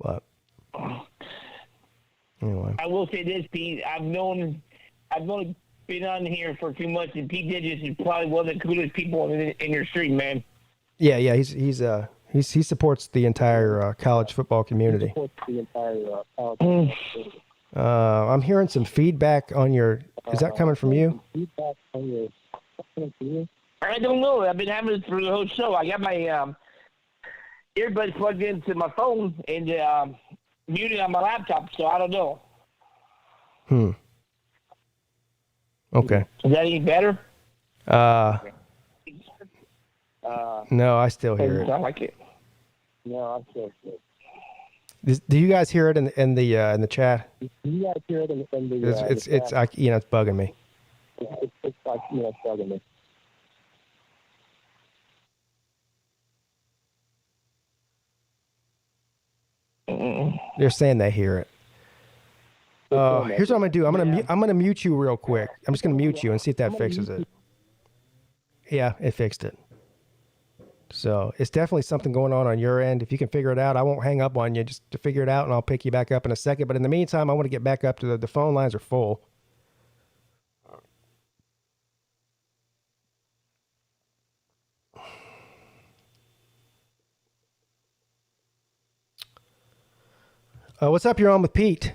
But anyway. I will say this, Pete. I've only been on here for 2 months, and Pete Digits is probably one of the coolest people in your street, man. Yeah. He supports the entire college football community. I'm hearing some feedback on your. Is that coming from you? I don't know. I've been having it through the whole show. I got my earbuds plugged into my phone and muted on my laptop, so I don't know. Okay. Is that any better? No, I still hear it. Sound like it. No, I still hear it. Do you guys hear it in the chat? Do you guys hear it in the It's chat? it's bugging me. It's like, it's bugging me. They're saying they hear it. Here's what I'm gonna do. I'm gonna mute you real quick. I'm just gonna mute you and see if that fixes it. Yeah, it fixed it. So it's definitely something going on your end. If you can figure it out, I won't hang up on you just to figure it out, and I'll pick you back up in a second. But in the meantime, I want to get back up to the phone lines are full. What's up? You're on with Pete.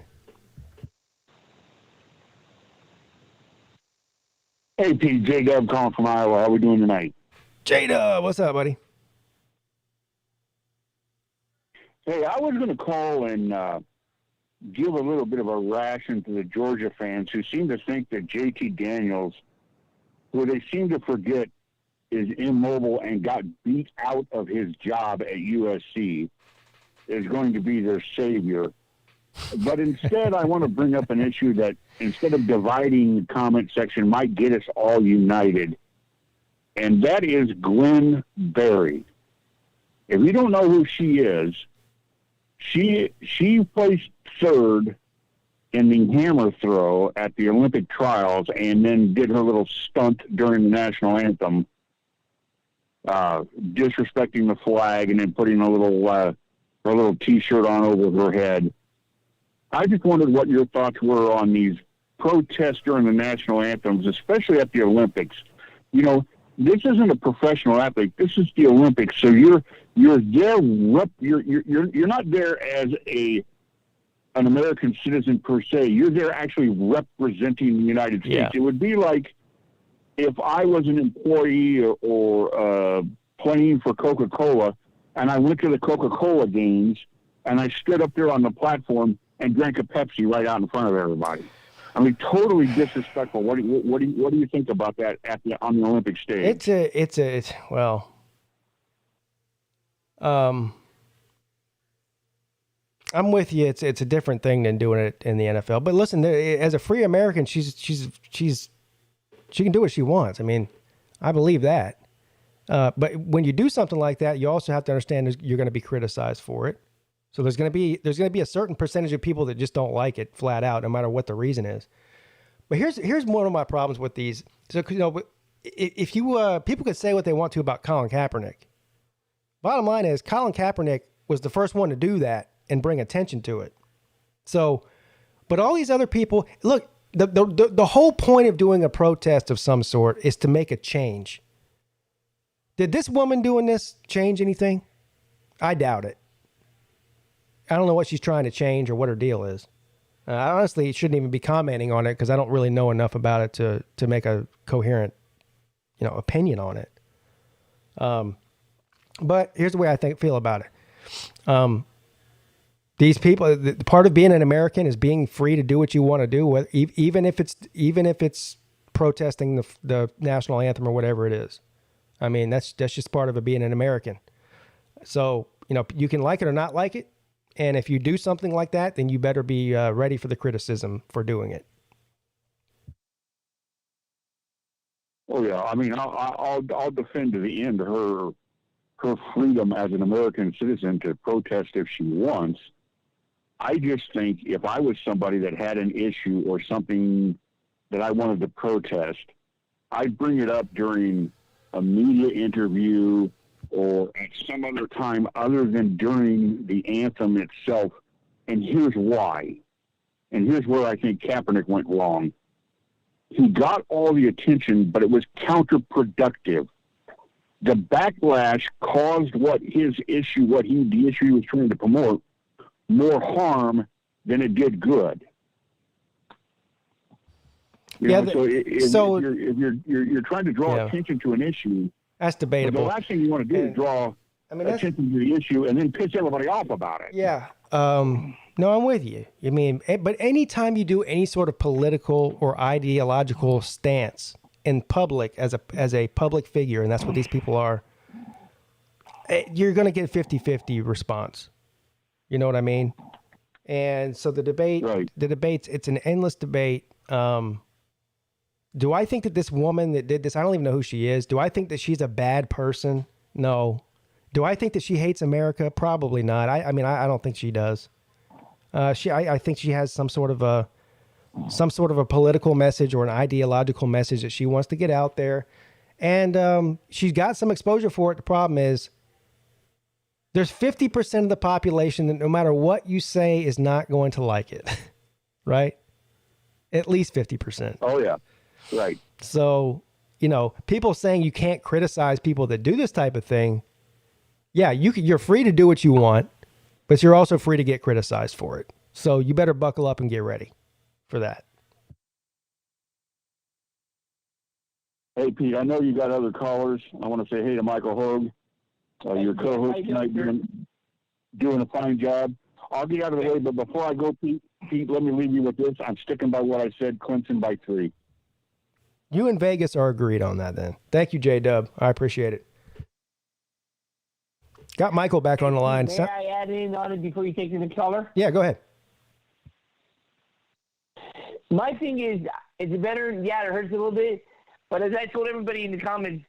Hey, Pete. J-Dub calling from Iowa. How we doing tonight? J-Dub, what's up, buddy? Hey, I was going to call and give a little bit of a ration to the Georgia fans who seem to think that JT Daniels, who they seem to forget is immobile and got beat out of his job at USC, is going to be their savior. But instead, I want to bring up an issue that, instead of dividing the comment section, might get us all united, and that is Glenn Berry. If you don't know who she is, she placed third in the hammer throw at the Olympic trials and then did her little stunt during the national anthem, disrespecting the flag and then putting a little T-shirt on over her head. I just wondered what your thoughts were on these protests during the national anthems, especially at the Olympics. You know, this isn't a professional athlete. This is the Olympics. So you're there. You're not there as an American citizen per se. You're there actually representing the United States. Yeah. It would be like if I was an employee or playing for Coca-Cola, and I went to the Coca-Cola games and I stood up there on the platform and drank a Pepsi right out in front of everybody. I mean, totally disrespectful. What do you think about that on the Olympic stage? I'm with you. It's a different thing than doing it in the NFL. But listen, as a free American, she can do what she wants. I mean, I believe that. But when you do something like that, you also have to understand you're going to be criticized for it. So there's going to be a certain percentage of people that just don't like it flat out, no matter what the reason is. But here's one of my problems with these. So if you people could say what they want to about Colin Kaepernick. Bottom line is Colin Kaepernick was the first one to do that and bring attention to it. So, but all these other people, look, the whole point of doing a protest of some sort is to make a change. Did this woman doing this change anything? I doubt it. I don't know what she's trying to change or what her deal is. I honestly shouldn't even be commenting on it because I don't really know enough about it to make a coherent, opinion on it. But here's the way I feel about it. These people, the part of being an American is being free to do what you want to do, even if it's protesting the national anthem or whatever it is. I mean, that's just part of it being an American. So, you can like it or not like it. And if you do something like that, then you better be ready for the criticism for doing it. Oh yeah, I mean, I'll defend to the end her freedom as an American citizen to protest if she wants. I just think if I was somebody that had an issue or something that I wanted to protest, I'd bring it up during a media interview or at some other time other than during the anthem itself. And here's why. And here's where I think Kaepernick went wrong. He got all the attention, but it was counterproductive. The backlash caused the issue he was trying to promote, more harm than it did good. So if you're trying to draw attention to an issue, that's debatable. The last thing you want to do is draw attention to the issue and then piss everybody off about it. Yeah. No, I'm with you. I mean, but anytime you do any sort of political or ideological stance in public as a public figure, and that's what these people are, you're going to get 50-50 response. You know what I mean? And so the debates, it's an endless debate. Do I think that this woman that did this, I don't even know who she is. Do I think that she's a bad person? No. Do I think that she hates America? Probably not. I mean, I don't think she does. I think she has some sort of a political message or an ideological message that she wants to get out there. And she's got some exposure for it. The problem is there's 50% of the population that no matter what you say is not going to like it, right? At least 50%. Oh, yeah. Right. So, people saying you can't criticize people that do this type of thing. Yeah, you're free to do what you want, but you're also free to get criticized for it. So you better buckle up and get ready for that. Hey, Pete, I know you got other callers. I want to say hey to Michael Hogg, your co-host tonight, doing a fine job. I'll get out of the way, but before I go, Pete, let me leave you with this. I'm sticking by what I said, Clemson by 3. You and Vegas are agreed on that then. Thank you, J-Dub. I appreciate it. Got Michael back on the line. May I add in on it before you take to the caller? Yeah, go ahead. My thing is it better? Yeah, it hurts a little bit. But as I told everybody in the comments,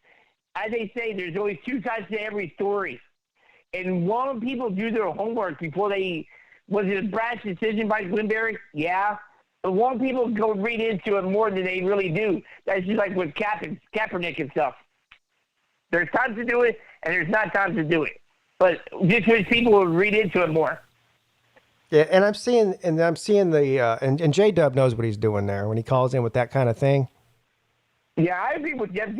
as they say, there's always two sides to every story. And while people do their homework before was it a brash decision by Glenberry? Yeah. But while people go read into it more than they really do, that's just like with Kaepernick and stuff. There's time to do it, and there's not time to do it. But just because people will read into it more. Yeah, and I'm seeing the and J-Dub knows what he's doing there when he calls in with that kind of thing. Yeah, I agree with Jeff.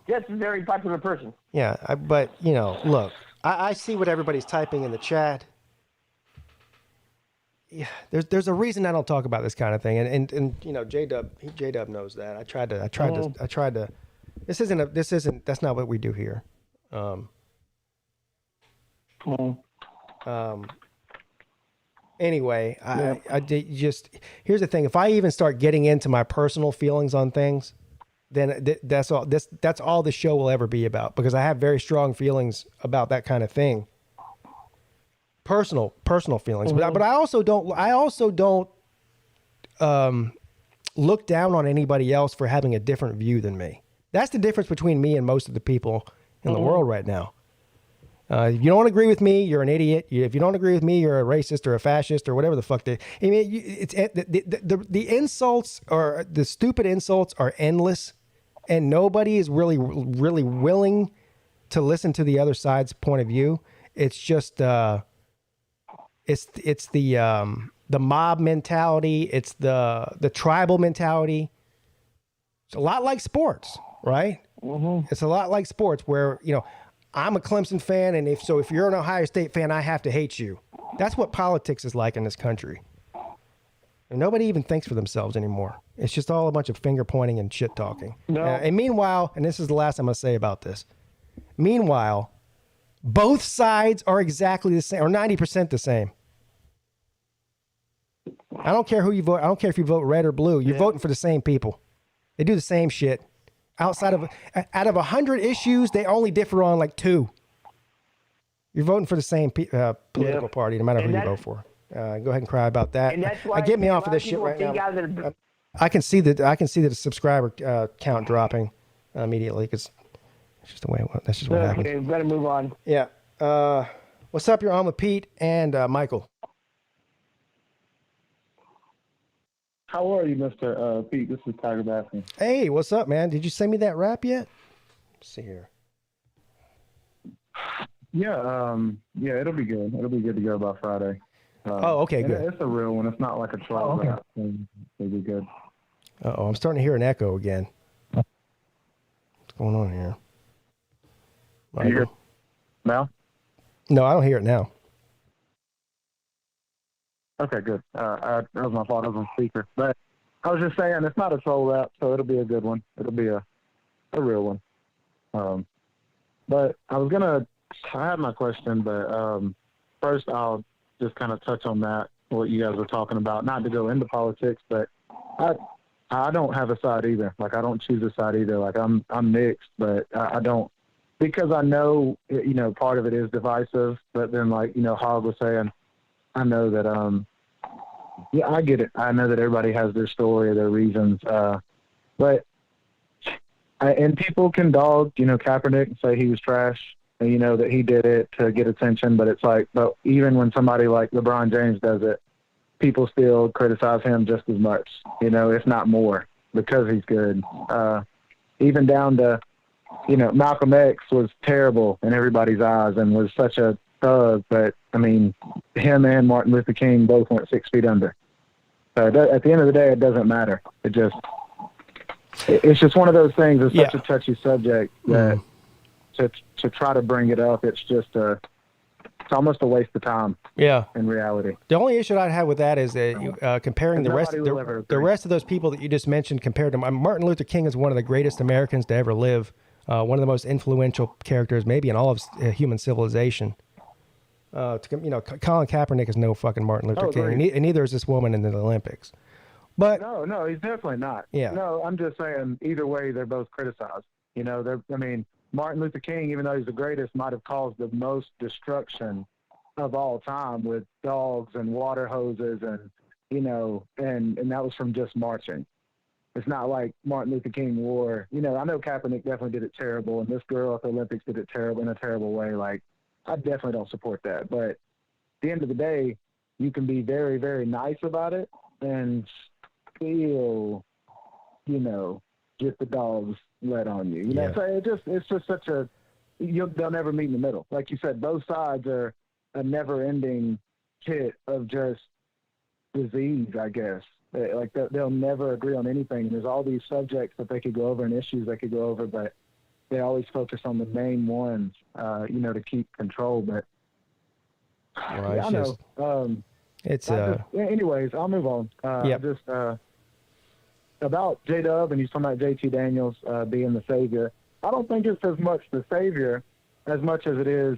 Jeff's a very popular person. Yeah, but look, I see what everybody's typing in the chat. Yeah, there's a reason I don't talk about this kind of thing, and J-Dub knows that. I tried to. That's not what we do here. Anyway, I just here's the thing. If I even start getting into my personal feelings on things, then that's all the show will ever be about, because I have very strong feelings about that kind of thing. Personal feelings, but I also don't look down on anybody else for having a different view than me. That's the difference between me and most of the people in the world right now. If you don't agree with me, you're an idiot. If you don't agree with me, you're a racist or a fascist or whatever the fuck the insults or the stupid insults are endless, and nobody is really willing to listen to the other side's point of view. It's just it's the mob mentality. It's the tribal mentality. It's a lot like sports, right? Mm-hmm. It's a lot like sports where, I'm a Clemson fan, and if you're an Ohio State fan, I have to hate you. That's what politics is like in this country. And nobody even thinks for themselves anymore. It's just all a bunch of finger pointing and shit talking. No. And meanwhile, and this is the last I'm going to say about this. Meanwhile, Both sides are exactly the same, or 90% the same. I don't care who you vote. I don't care if you vote red or blue. You're voting for the same people. They do the same shit. Out of 100 issues, they only differ on like 2. You're voting for the same political party, no matter who you vote for. Go ahead and cry about that. And that's why get me off of this shit right now. I can see that. I can see the subscriber count dropping immediately because it's just the way it was. That's just what happens. Okay, we better move on. Yeah. What's up? You're on with Pete and Michael. How are you, Mr. Pete? This is Tiger Baskin. Hey, what's up, man? Did you send me that rap yet? Let's see here. Yeah, it'll be good. It'll be good to go by Friday. Okay, good. It's a real one. It's not like a troll rap. It'll be good. I'm starting to hear an echo again. What's going on here? You hear it now? No, I don't hear it now. Okay, good. That was my fault. I was on speaker. But I was just saying, it's not a troll rap, so it'll be a good one. It'll be a real one. But I had my question, but first I'll just kind of touch on that, what you guys were talking about. Not to go into politics, but I don't have a side either. Like, I don't choose a side either. Like, I'm mixed, but I don't, because I know, part of it is divisive, but then, like, Hogg was saying, I know that, I get it. I know that everybody has their story or their reasons. And people can dog, Kaepernick and say he was trash and, that he did it to get attention. But it's like, but even when somebody like LeBron James does it, people still criticize him just as much, if not more, because he's good. Even down to, Malcolm X was terrible in everybody's eyes and was such a thug, but I mean, him and Martin Luther King both went 6 feet under. So at the end of the day, it doesn't matter. It's just one of those things. It's such a touchy subject that to try to bring it up, it's almost a waste of time. Yeah. In reality, the only issue I'd have with that is that comparing the rest of those people that you just mentioned compared to Martin Luther King is one of the greatest Americans to ever live. One of the most influential characters, maybe in all of human civilization. Colin Kaepernick is no fucking Martin Luther King, and neither is this woman in the Olympics. But no, he's definitely not. Yeah. No, I'm just saying either way, they're both criticized. Martin Luther King, even though he's the greatest, might have caused the most destruction of all time with dogs and water hoses and that was from just marching. It's not like Martin Luther King wore, I know Kaepernick definitely did it terrible, and this girl at the Olympics did it terrible in a terrible way. Like, I definitely don't support that. But at the end of the day, you can be very, very nice about it and still, get the dogs let on you. So it's just such they'll never meet in the middle. Like you said, both sides are a never-ending pit of just disease, I guess. Like, they'll never agree on anything. There's all these subjects that they could go over and issues they could go over, but they always focus on the main ones, to keep control. But I know. Anyways, I'll move on. About J-Dub, and he's talking about JT Daniels being the savior. I don't think it's as much the savior as much as it is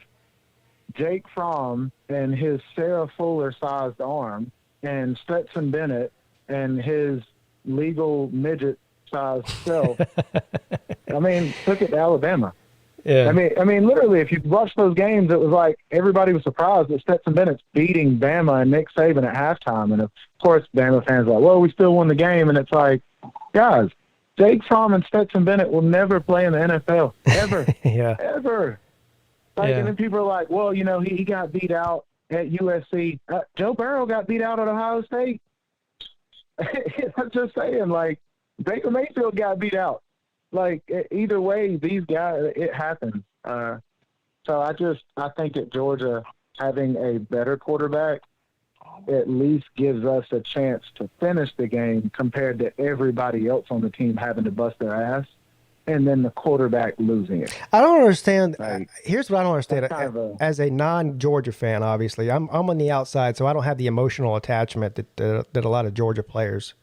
Jake Fromm and his Sarah Fuller-sized arm and Stetson Bennett and his legal midget-sized self. Look at Alabama. Yeah. I mean, literally, if you watch those games, it was like everybody was surprised that Stetson Bennett's beating Bama and Nick Saban at halftime. And, of course, Bama fans are like, well, we still won the game. And it's like, guys, Jake Fromm and Stetson Bennett will never play in the NFL, ever. Yeah. Ever. And then people are like, well, he got beat out at USC. Joe Burrow got beat out at Ohio State. I'm just saying, like, Baker Mayfield got beat out. Like, either way, these guys, it happens. So I think at Georgia, having a better quarterback at least gives us a chance to finish the game compared to everybody else on the team having to bust their ass and then the quarterback losing it. I don't understand. Here's what I don't understand. As a non-Georgia fan, obviously, I'm on the outside, so I don't have the emotional attachment that a lot of Georgia players,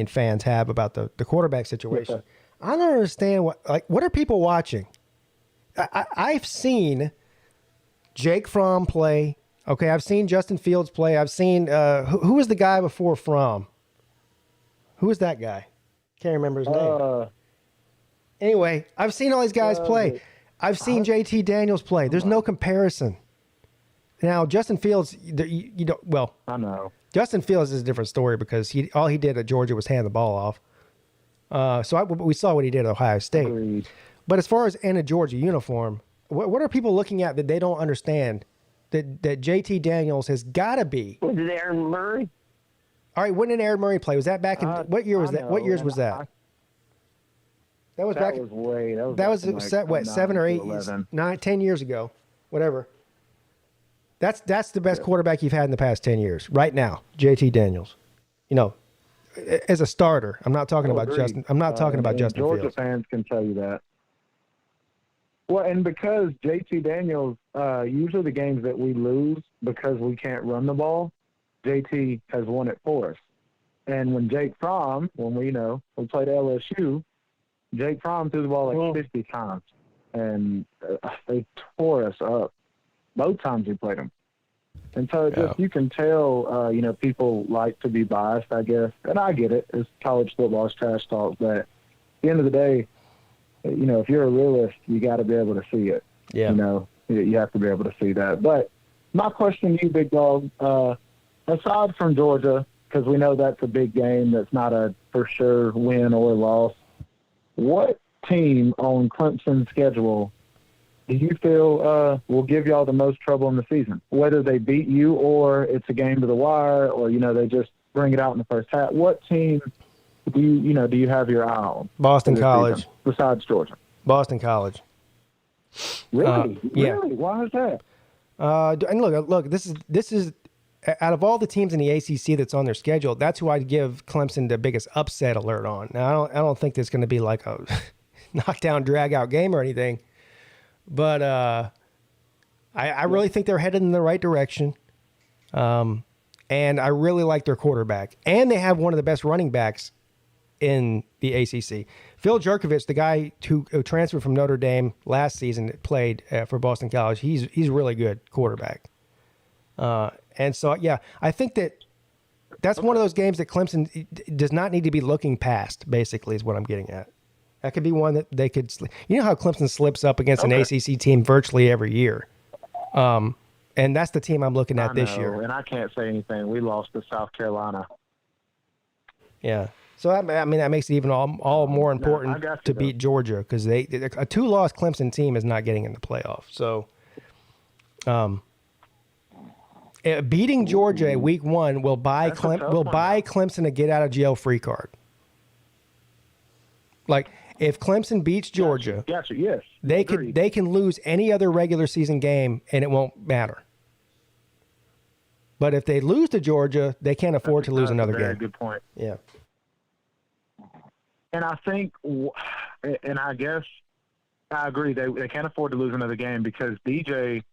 fans have about the quarterback situation. I don't understand what are people watching? I've seen Jake Fromm play. Okay, I've seen Justin Fields play. I've seen who was the guy before Fromm? Who was that guy? Can't remember his name. Anyway, I've seen all these guys play. I've seen JT Daniels play. There's no comparison. Now, Justin Fields, you don't. Well, I know. Justin Fields is a different story because all he did at Georgia was hand the ball off. We saw what he did at Ohio State. Agreed. But as far as in a Georgia uniform, what are people looking at that they don't understand? That JT Daniels has got to be. Was it Aaron Murray? All right, when did Aaron Murray play? Was that back in what year was that? What years was that? That was back. That was what 7 or 8, 9, 10 years ago, whatever. That's the best quarterback you've had in the past 10 years, right now, JT Daniels. You know, as a starter. I'm not talking about Justin. I'm not talking about Justin Georgia Fields. fans can tell you that. Well, and because JT Daniels, usually the games that we lose because we can't run the ball, JT has won it for us. And when Jake Fromm, when we played LSU, Jake Fromm threw the ball like 50 times, and they tore us up both times we played them. And so just you can tell, people like to be biased, I guess, and I get it. It's college football is trash talk, but at the end of the day, if you're a realist, you got to be able to see it. Yeah. You have to be able to see that. But my question to you, Big Dog, aside from Georgia, because we know that's a big game, that's not a for sure win or loss, what team on Clemson's schedule do you feel will give y'all the most trouble in the season? Whether they beat you or it's a game to the wire or, they just bring it out in the first half. What team do you have your eye on? Boston College. Season, besides Georgia. Boston College. Really? Yeah. Really? Why is that? And look, this is out of all the teams in the ACC that's on their schedule, that's who I'd give Clemson the biggest upset alert on. Now, I don't think there's going to be like a knockdown, drag-out game or anything, but I really think they're headed in the right direction, and I really like their quarterback. And they have one of the best running backs in the ACC. Phil Jerkovich, the guy who transferred from Notre Dame last season, that played for Boston College, he's really good quarterback. And so, I think that's one of those games that Clemson does not need to be looking past, basically, is what I'm getting at. That could be one that they could – you know how Clemson slips up against an ACC team virtually every year. And that's the team I'm looking at this year. And I can't say anything. We lost to South Carolina. Yeah. So, that makes it even all more important to beat Georgia because a 2-loss Clemson team is not getting in the playoff. So, beating Georgia week 1 will buy Clemson a get-out-of-jail-free card. Like, if Clemson beats Georgia, yes, they can lose any other regular season game and it won't matter. But if they lose to Georgia, they can't afford to lose another game. Very good point. Yeah. And I think, and I guess I agree, they can't afford to lose another game because DJ,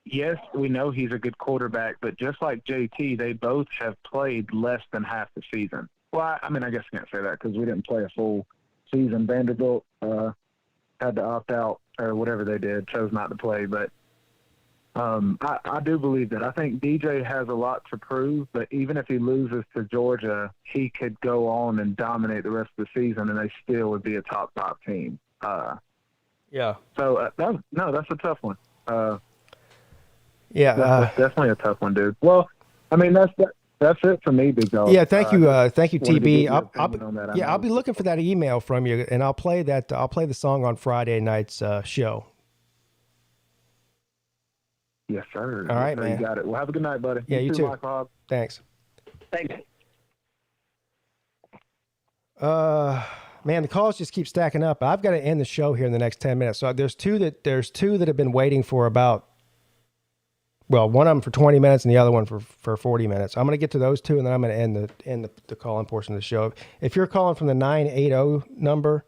yes, we know he's a good quarterback, but just like JT, they both have played less than half the season. Well, I guess I can't say that because we didn't play a full season. Vanderbilt had to opt out or whatever they did, chose not to play. But I do believe that. I think DJ has a lot to prove, but even if he loses to Georgia, he could go on and dominate the rest of the season, and they still would be a top 5 team. Yeah. So, that's a tough one. That's definitely a tough one, dude. Well, that's it for me, Big Dog. Yeah, thank you, TB. I'll be looking for that email from you, and I'll play the song on Friday night's show. Yes, sir. All right, man. You got it. Well, have a good night, buddy. Yeah, you too. Mike Hogg. Thanks. Thanks. Man, the calls just keep stacking up. I've got to end the show here in the next 10 minutes. So there's two that have been waiting for about. Well, one of them for 20 minutes and the other one for 40 minutes. I'm going to get to those two, and then I'm going to end the call-in portion of the show. If you're calling from the 980 number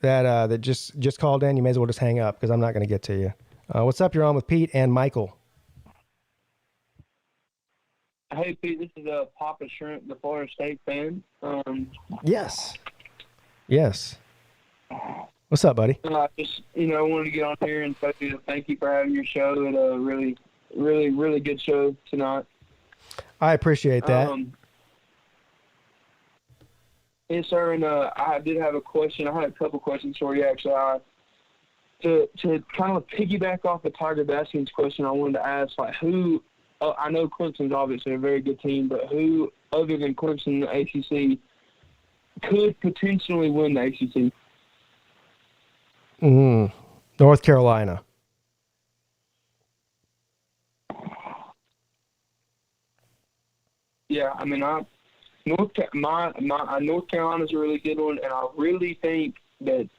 that just called in, you may as well just hang up because I'm not going to get to you. What's up? You're on with Pete and Michael. Hey, Pete, this is Papa Shrimp, the Florida State fan. Yes. What's up, buddy? Just, I wanted to get on here and thank you for having your show. And a really, really, really good show tonight. I appreciate that. Yes, sir. And I did have a question. I had a couple questions for you, actually. To kind of piggyback off of Tiger Baskins' question, I wanted to ask, who I know Clemson's obviously a very good team, but who other than Clemson in the ACC could potentially win the ACC? North Carolina. Yeah, I mean, North Carolina's a really good one, and I really think that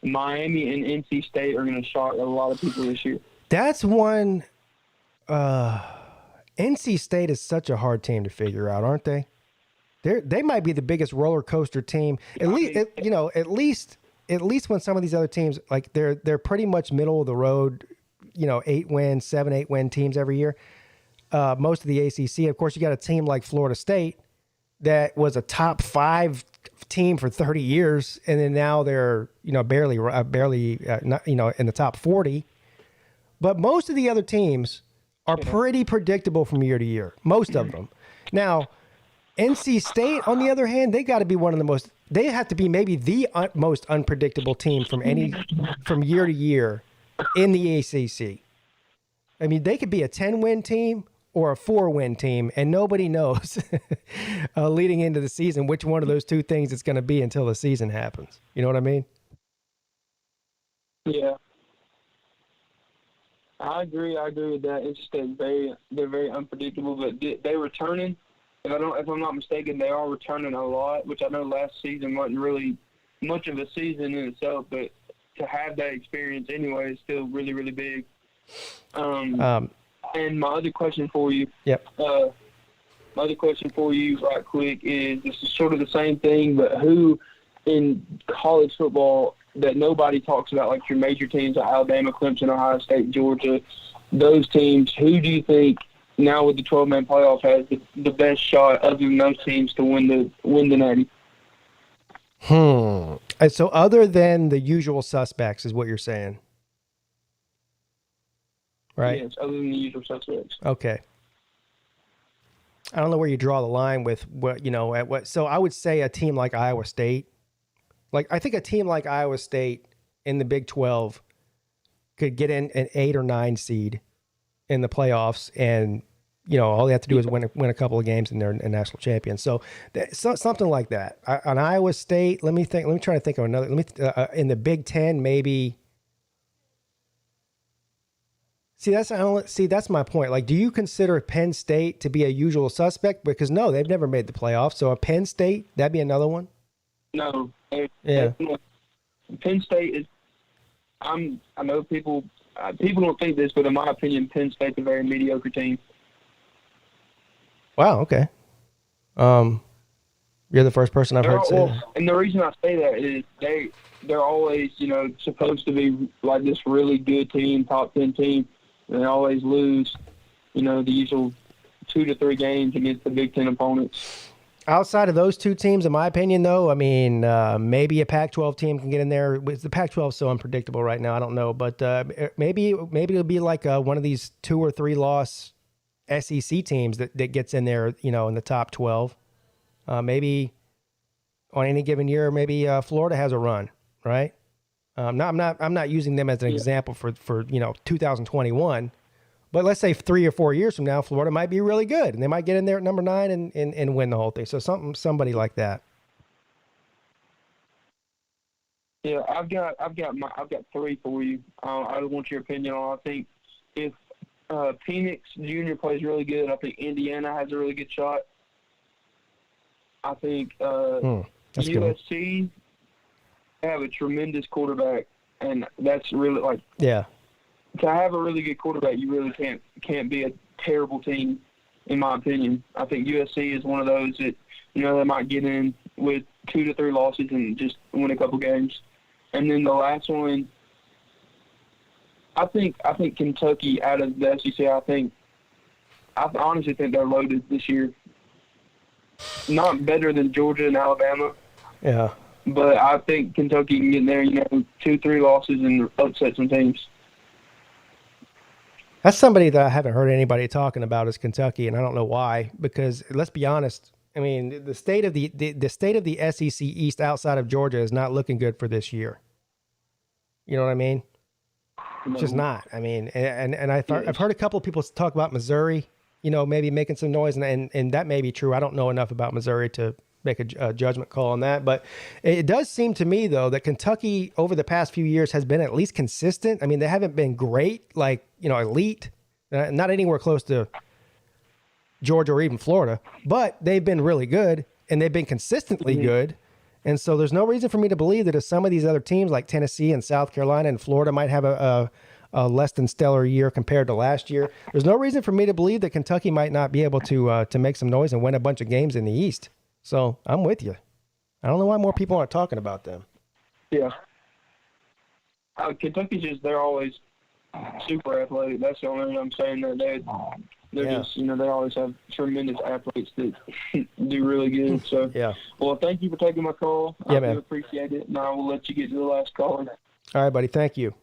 Miami and NC State are going to shock a lot of people this year. That's one. NC State is such a hard team to figure out, aren't they? They might be the biggest roller coaster team. At least when some of these other teams, like they're pretty much middle of the road, 8-win, 7-8-win teams every year. Most of the ACC, of course, you got a team like Florida State that was a top 5 team for 30 years, and then now they're barely not, in the top 40. But most of the other teams are pretty predictable from year to year. Most of them. Now, NC State, on the other hand, they got to be one of the most. They have to be maybe the most unpredictable team from year to year in the ACC. I mean, they could be a 10-win team or a 4-win team, and nobody knows leading into the season which one of those two things it's going to be until the season happens. You know what I mean? Yeah, I agree with that. It's just that they're very unpredictable, but they're returning. If I'm not mistaken, they are returning a lot, which I know last season wasn't really much of a season in itself, but to have that experience anyway is still really, really big. And my other question for you, my other question for you right quick is, this is sort of the same thing, but who in college football that nobody talks about, like your major teams like Alabama, Clemson, Ohio State, Georgia, those teams, who do you think now with the 12-man playoff has the best shot other than those teams to win the Natty? And so other than the usual suspects is what you're saying, right? Yes, other than the usual suspects. Okay. I don't know where you draw the line with what, at what. So I would say a team like Iowa State. I think a team like Iowa State in the Big 12 could get in an 8 or 9 seed in the playoffs, and all they have to do is win a couple of games and they're a national champion. So something like that. On Iowa State, let me try to think of another. In the Big 10, maybe. See, that's my point. Do you consider Penn State to be a usual suspect? Because no, they've never made the playoffs. So a Penn State, that'd be another one. No. Yeah. Penn State is. I know people don't think this, but in my opinion, Penn State's a very mediocre team. Wow. Okay. You're the first person I've heard say that. And the reason I say that is they're always supposed to be like this really good team, top 10 team, and they always lose. The usual 2 to 3 games against the Big Ten opponents. Outside of those two teams, in my opinion, though, I mean, maybe a Pac-12 team can get in there. The Pac-12 is so unpredictable right now. I don't know, but maybe it'll be like one of these 2 or 3 loss SEC teams that gets in there, in the top 12. Maybe on any given year, maybe Florida has a run, right? I'm not using them as an example for 2021. But let's say 3 or 4 years from now, Florida might be really good, and they might get in there at number 9 and win the whole thing. So somebody like that. Yeah, I've got 3 for you. I want your opinion on. I think if Phoenix Junior plays really good, I think Indiana has a really good shot. I think USC have a tremendous quarterback, and that's really to have a really good quarterback, you really can't be a terrible team, in my opinion. I think USC is one of those that they might get in with 2 to 3 losses and just win a couple games. And then the last one, I think Kentucky out of the SEC. I honestly think they're loaded this year. Not better than Georgia and Alabama. Yeah. But I think Kentucky can get in there, 2-3 losses and upset some teams. That's somebody that I haven't heard anybody talking about is Kentucky, and I don't know why. Because let's be honest, I mean, the state of the state of the SEC East outside of Georgia is not looking good for this year. You know what I mean? It's just not. I mean, and I've heard a couple of people talk about Missouri, maybe making some noise, and that may be true. I don't know enough about Missouri to make a judgment call on that. But it does seem to me, though, that Kentucky over the past few years has been at least consistent. I mean, they haven't been great, like, elite, not anywhere close to Georgia or even Florida, but they've been really good and they've been consistently good. And so there's no reason for me to believe that if some of these other teams like Tennessee and South Carolina and Florida might have a less than stellar year compared to last year, there's no reason for me to believe that Kentucky might not be able to make some noise and win a bunch of games in the East. So I'm with you. I don't know why more people aren't talking about them. Yeah. Kentucky's they're always super athletic. That's the only reason I'm saying that. They're just, they always have tremendous athletes that do really good. So, well, thank you for taking my call. I do appreciate it, and I will let you get to the last caller. All right, buddy. Thank you.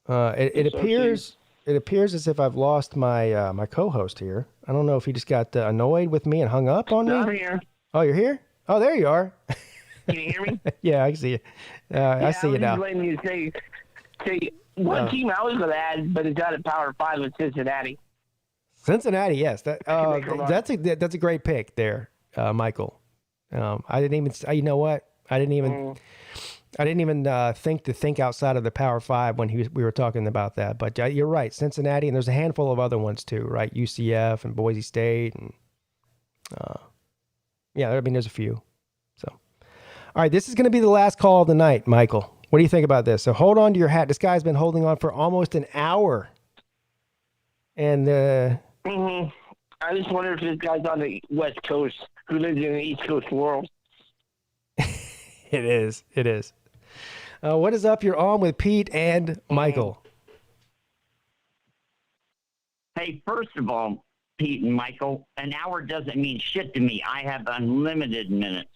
It appears as if I've lost my my co-host here. I don't know if he just got annoyed with me and hung up on me. I'm here. Oh, you're here? Oh, there you are. Can you hear me? Yeah, I see you. I see you now. I was just waiting to say one team I was going to add, but it's not a Power 5 with Cincinnati. Cincinnati, yes. That's a great pick there, Michael. I didn't even. You know what? I didn't even think outside of the Power 5 when we were talking about that. But you're right, Cincinnati, and there's a handful of other ones too, right? UCF and Boise State, and there's a few. So, all right, this is going to be the last call of the night, Michael. What do you think about this? So hold on to your hat. This guy's been holding on for almost an hour, and I just wonder if this guy's on the West Coast who lives in the East Coast world. It is. What is up? You're on with Pete and Michael. Hey, first of all, Pete and Michael, an hour doesn't mean shit to me. I have unlimited minutes.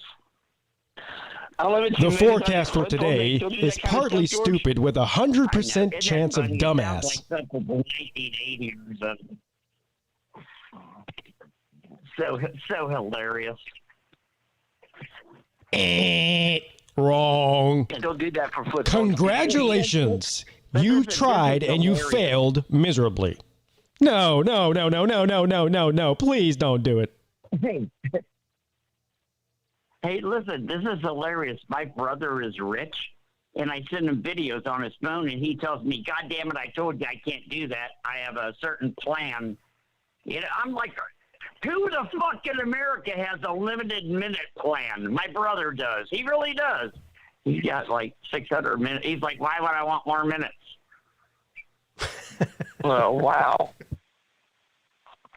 The forecast for today is partly stupid with 100% chance of dumbass. So hilarious. Wrong. Don't do that for football. Congratulations. You tried and you failed miserably. No. Please don't do it. Hey, listen, this is hilarious. My brother is rich, and I send him videos on his phone, and he tells me, God damn it, I told you I can't do that. I have a certain plan. I'm like, who the fuck in America has a limited minute plan? My brother does. He really does. He's got like 600 minutes. He's like, why would I want more minutes? Oh, wow.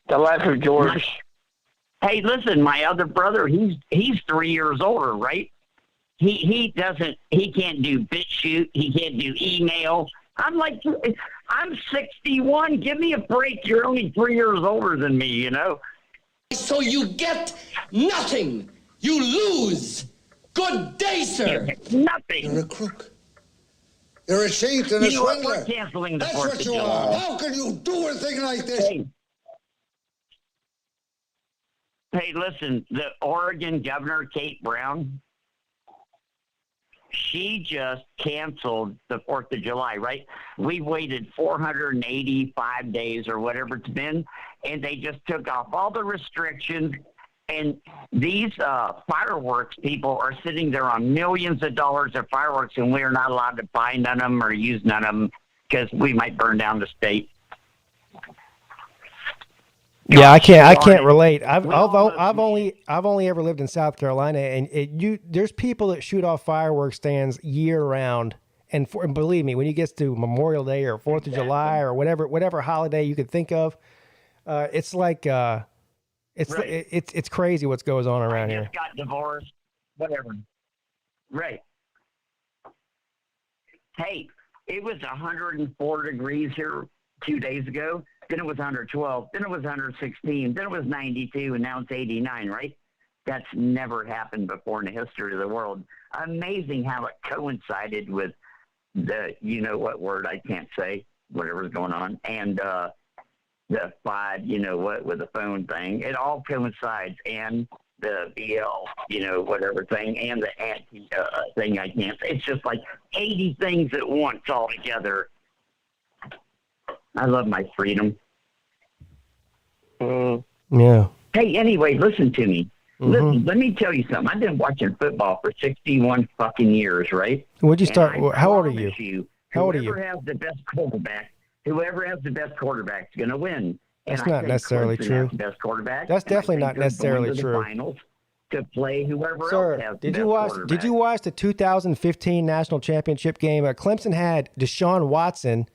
The life of George. Hey, listen, my other brother, he's 3 years older, right? He can't do BitChute. He can't do email. I'm like, I'm 61. Give me a break. You're only 3 years older than me, So you get nothing. You lose. Good day, sir. Nothing. You're a crook. You're a cheat and a swindler. We're canceling the That's 4th what of you July. are. How can you do a thing like this? Hey, listen, the Oregon governor, Kate Brown, she just canceled the 4th of July, right? We waited 485 days or whatever it's been, and they just took off all the restrictions. And these fireworks people are sitting there on millions of dollars of fireworks, and we're not allowed to buy none of them or use none of them because we might burn down the state. Yeah, I can't relate. I've only ever lived in South Carolina, and there's people that shoot off fireworks stands year round, and believe me, when you get to Memorial Day or 4th of July or whatever holiday you could think of, it's like it's crazy what goes on around here. Got divorced, whatever. Right. Hey, it was 104 degrees here 2 days ago. Then it was 112. Then it was 116. Then it was 92, and now it's 89, right? That's never happened before in the history of the world. Amazing how it coincided with the, you know what word I can't say, whatever's going on, and the 5, you know what, with the phone thing. It all coincides, and the BL, you know, whatever thing, and the anti thing I can't say. It's just like 80 things at once all together. I love my freedom. Yeah. Hey, anyway, listen to me. Listen, let me tell you something. I've been watching football for 61 fucking years, right? What'd you start? How old are you? How old are you? Whoever has the best quarterback is going to win. That's not necessarily true. Best quarterback. That's definitely not necessarily true. Finals to play whoever Sir, else has did the you best watch? quarterback. Did you watch the 2015 national championship game? Clemson had Deshaun Watson,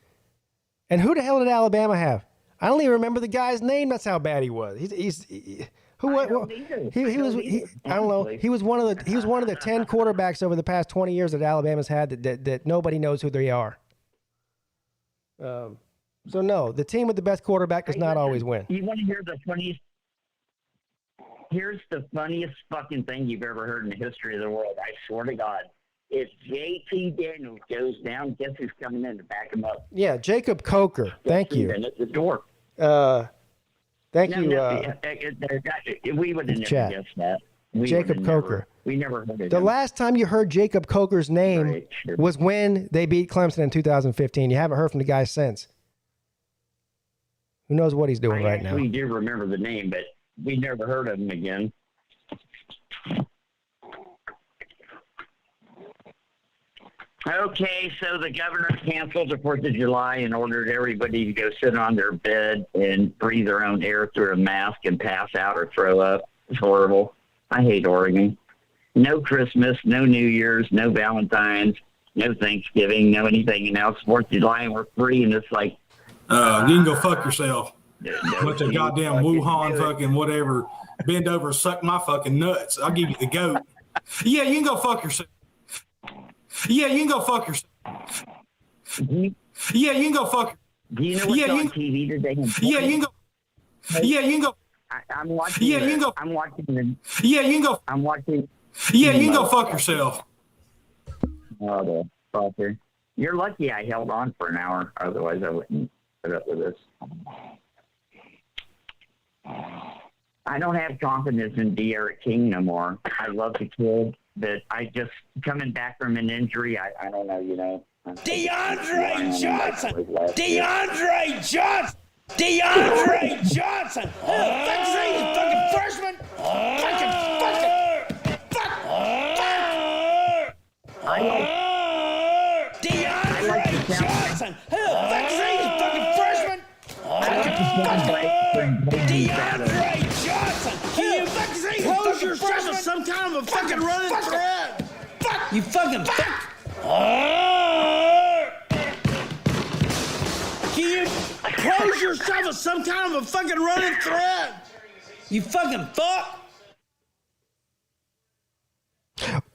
and who the hell did Alabama have? I don't even remember the guy's name. That's how bad he was. He was one of the 10 quarterbacks over the past 20 years that Alabama's had that nobody knows who they are. So no, the team with the best quarterback does not always win. You want to hear the funniest? Here's the funniest fucking thing you've ever heard in the history of the world. I swear to God. If JT Daniels goes down, guess who's coming in to back him up? Yeah, Jacob Coker. Thank you. At the door. Thank you. We would have never guessed that. Jacob Coker. We never heard of The him. last time you heard Jacob Coker's name was when they beat Clemson in 2015. You haven't heard from the guy since. Who knows what he's doing right now? We do remember the name, but we never heard of him again. Okay, so the governor canceled the 4th of July and ordered everybody to go sit on their bed and breathe their own air through a mask and pass out or throw up. It's horrible. I hate Oregon. No Christmas, no New Year's, no Valentine's, no Thanksgiving, no anything else. 4th of July, and we're free, and it's like... you can go fuck yourself. Bunch of goddamn Wuhan fucking whatever. Bend over, suck my fucking nuts. I'll give you the goat. Yeah, you can go fuck yourself. Yeah, you can go fuck yourself. Yeah, you can go fuck. Do you know what's on TV today? Yeah, you can go. Yeah, you can go. I'm watching. Yeah, you can go. I'm watching the. Yeah, you can go. I'm watching. Yeah, you can go fuck yourself. Oh, the fucker. You're lucky I held on for an hour. Otherwise, I wouldn't put up with this. I don't have confidence in De'Aaron King no more. I love the kid, but I just coming back from an injury. I don't know, you know. DeAndre Johnson. DeAndre Johnson. DeAndre Johnson. Fuck you, fucking freshman. Fuck. DeAndre Johnson. Fuck you, fucking freshman. DeAndre Johnson. Can you close yourself with some kind of a fucking running thread? Fuck. You fucking fuck. Can you close yourself with some kind of a fucking running thread? You fucking fuck.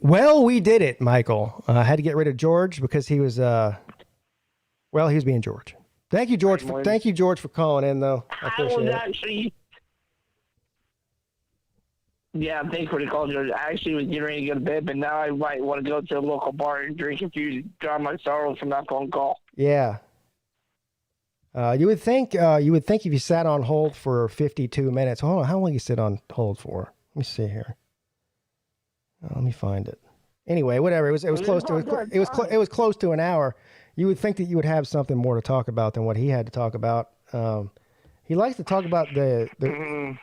Well, we did it, Michael. I had to get rid of George because he was, he was being George. Thank you, George. Thank you, George, for calling in, though. I appreciate it. Actually, yeah, thanks for the call, George. I actually was getting ready to go to bed, but now I might want to go to a local bar and drink and drown my sorrows from that phone call. Yeah. You would think if you sat on hold for 52 minutes. Hold on, how long you sit on hold for? Let me see here. Let me find it. Anyway, whatever. It was close to an hour. You would think that you would have something more to talk about than what he had to talk about. He likes to talk about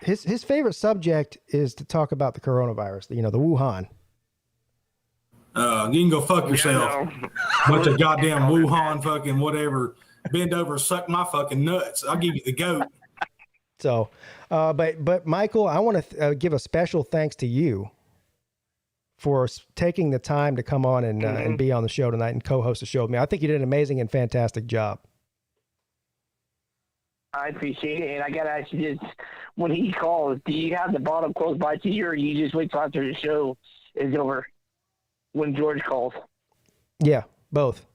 his favorite subject is to talk about the coronavirus. The Wuhan. You can go fuck yourself. Bunch of goddamn Wuhan fucking whatever. Bend over, suck my fucking nuts. I'll give you the goat. So, but Michael, I want to give a special thanks to you for taking the time to come on and be on the show tonight and co-host the show with me. I think you did an amazing and fantastic job. I appreciate it, and I gotta ask you this: when he calls, do you have the bottom close by to you, or you just wait till after the show is over when George calls? Yeah, both.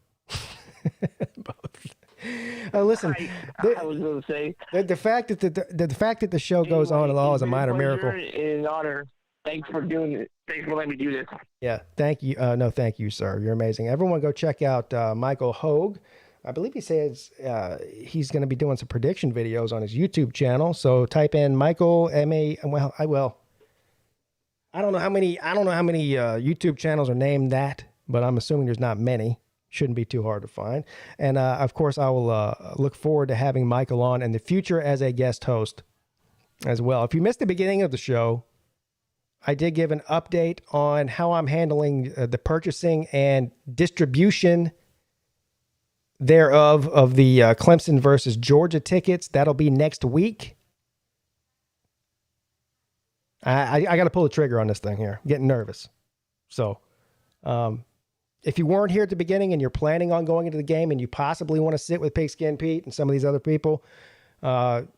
Listen, I was going to say the fact that the show goes on at all is a minor miracle. It's an honor Thanks for doing it. Thanks for letting me do this. Yeah, thank you. No, thank you, sir. You're amazing. Everyone go check out Michael Hogg. I believe he says he's going to be doing some prediction videos on his YouTube channel. So type in Michael M.A. Well, I don't know how many YouTube channels are named that, but I'm assuming there's not many. Shouldn't be too hard to find. And of course, I will look forward to having Michael on in the future as a guest host as well. If you missed the beginning of the show, I did give an update on how I'm handling the purchasing and distribution thereof of the Clemson versus Georgia tickets. That'll be next week. I got to pull the trigger on this thing here. I'm getting nervous. So if you weren't here at the beginning and you're planning on going into the game and you possibly want to sit with Pigskin Pete and some of these other people,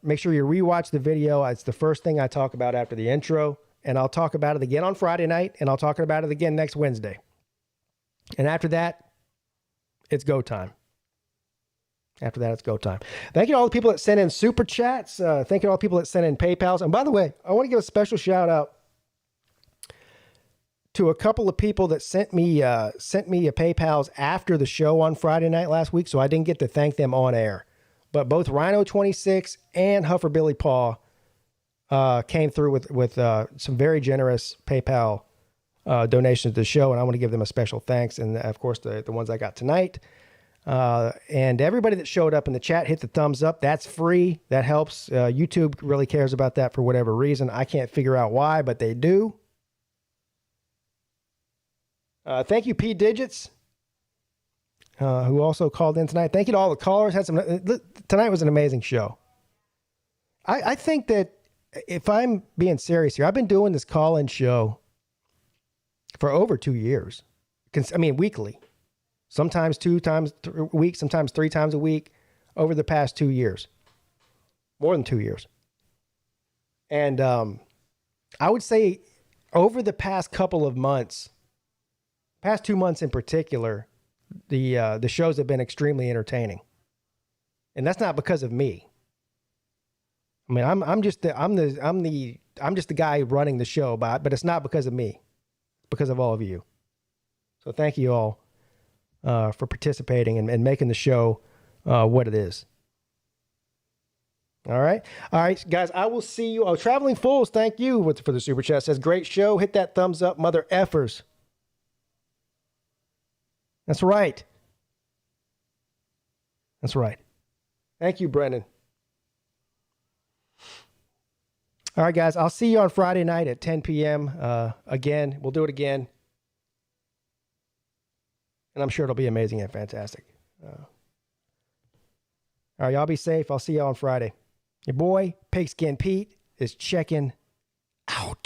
make sure you rewatch the video. It's the first thing I talk about after the intro. And I'll talk about it again on Friday night, and I'll talk about it again next Wednesday. And after that, it's go time. After that, it's go time. Thank you to all the people that sent in super chats. Thank you to all the people that sent in PayPals. And by the way, I want to give a special shout out to a couple of people that sent me a PayPals after the show on Friday night last week, so I didn't get to thank them on air. But both Rhino26 and Huffer Billy Paw came through with some very generous PayPal donations to the show, and I want to give them a special thanks. And of course, the ones I got tonight. And everybody that showed up in the chat, hit the thumbs up. That's free. That helps. YouTube really cares about that for whatever reason. I can't figure out why, but they do. Thank you, P Digits, who also called in tonight. Thank you to all the callers. Tonight was an amazing show. I think that, if I'm being serious here, I've been doing this call-in show for over 2 years. Weekly. Sometimes 2 times a week, sometimes 3 times a week over the past 2 years. More than 2 years. And I would say over the past couple of months, past 2 months in particular, the shows have been extremely entertaining. And that's not because of me. I mean, I'm just the guy running the show, but it's not because of me. It's because of all of you. So thank you all for participating and making the show what it is. All right, guys. I will see you. Oh, Traveling Fools, thank you for the super chat. Says great show. Hit that thumbs up, mother effers. That's right. That's right. Thank you, Brendan. All right, guys, I'll see you on Friday night at 10 p.m. Again, we'll do it again. And I'm sure it'll be amazing and fantastic. All right, y'all be safe. I'll see you on Friday. Your boy, Pigskin Pete, is checking out.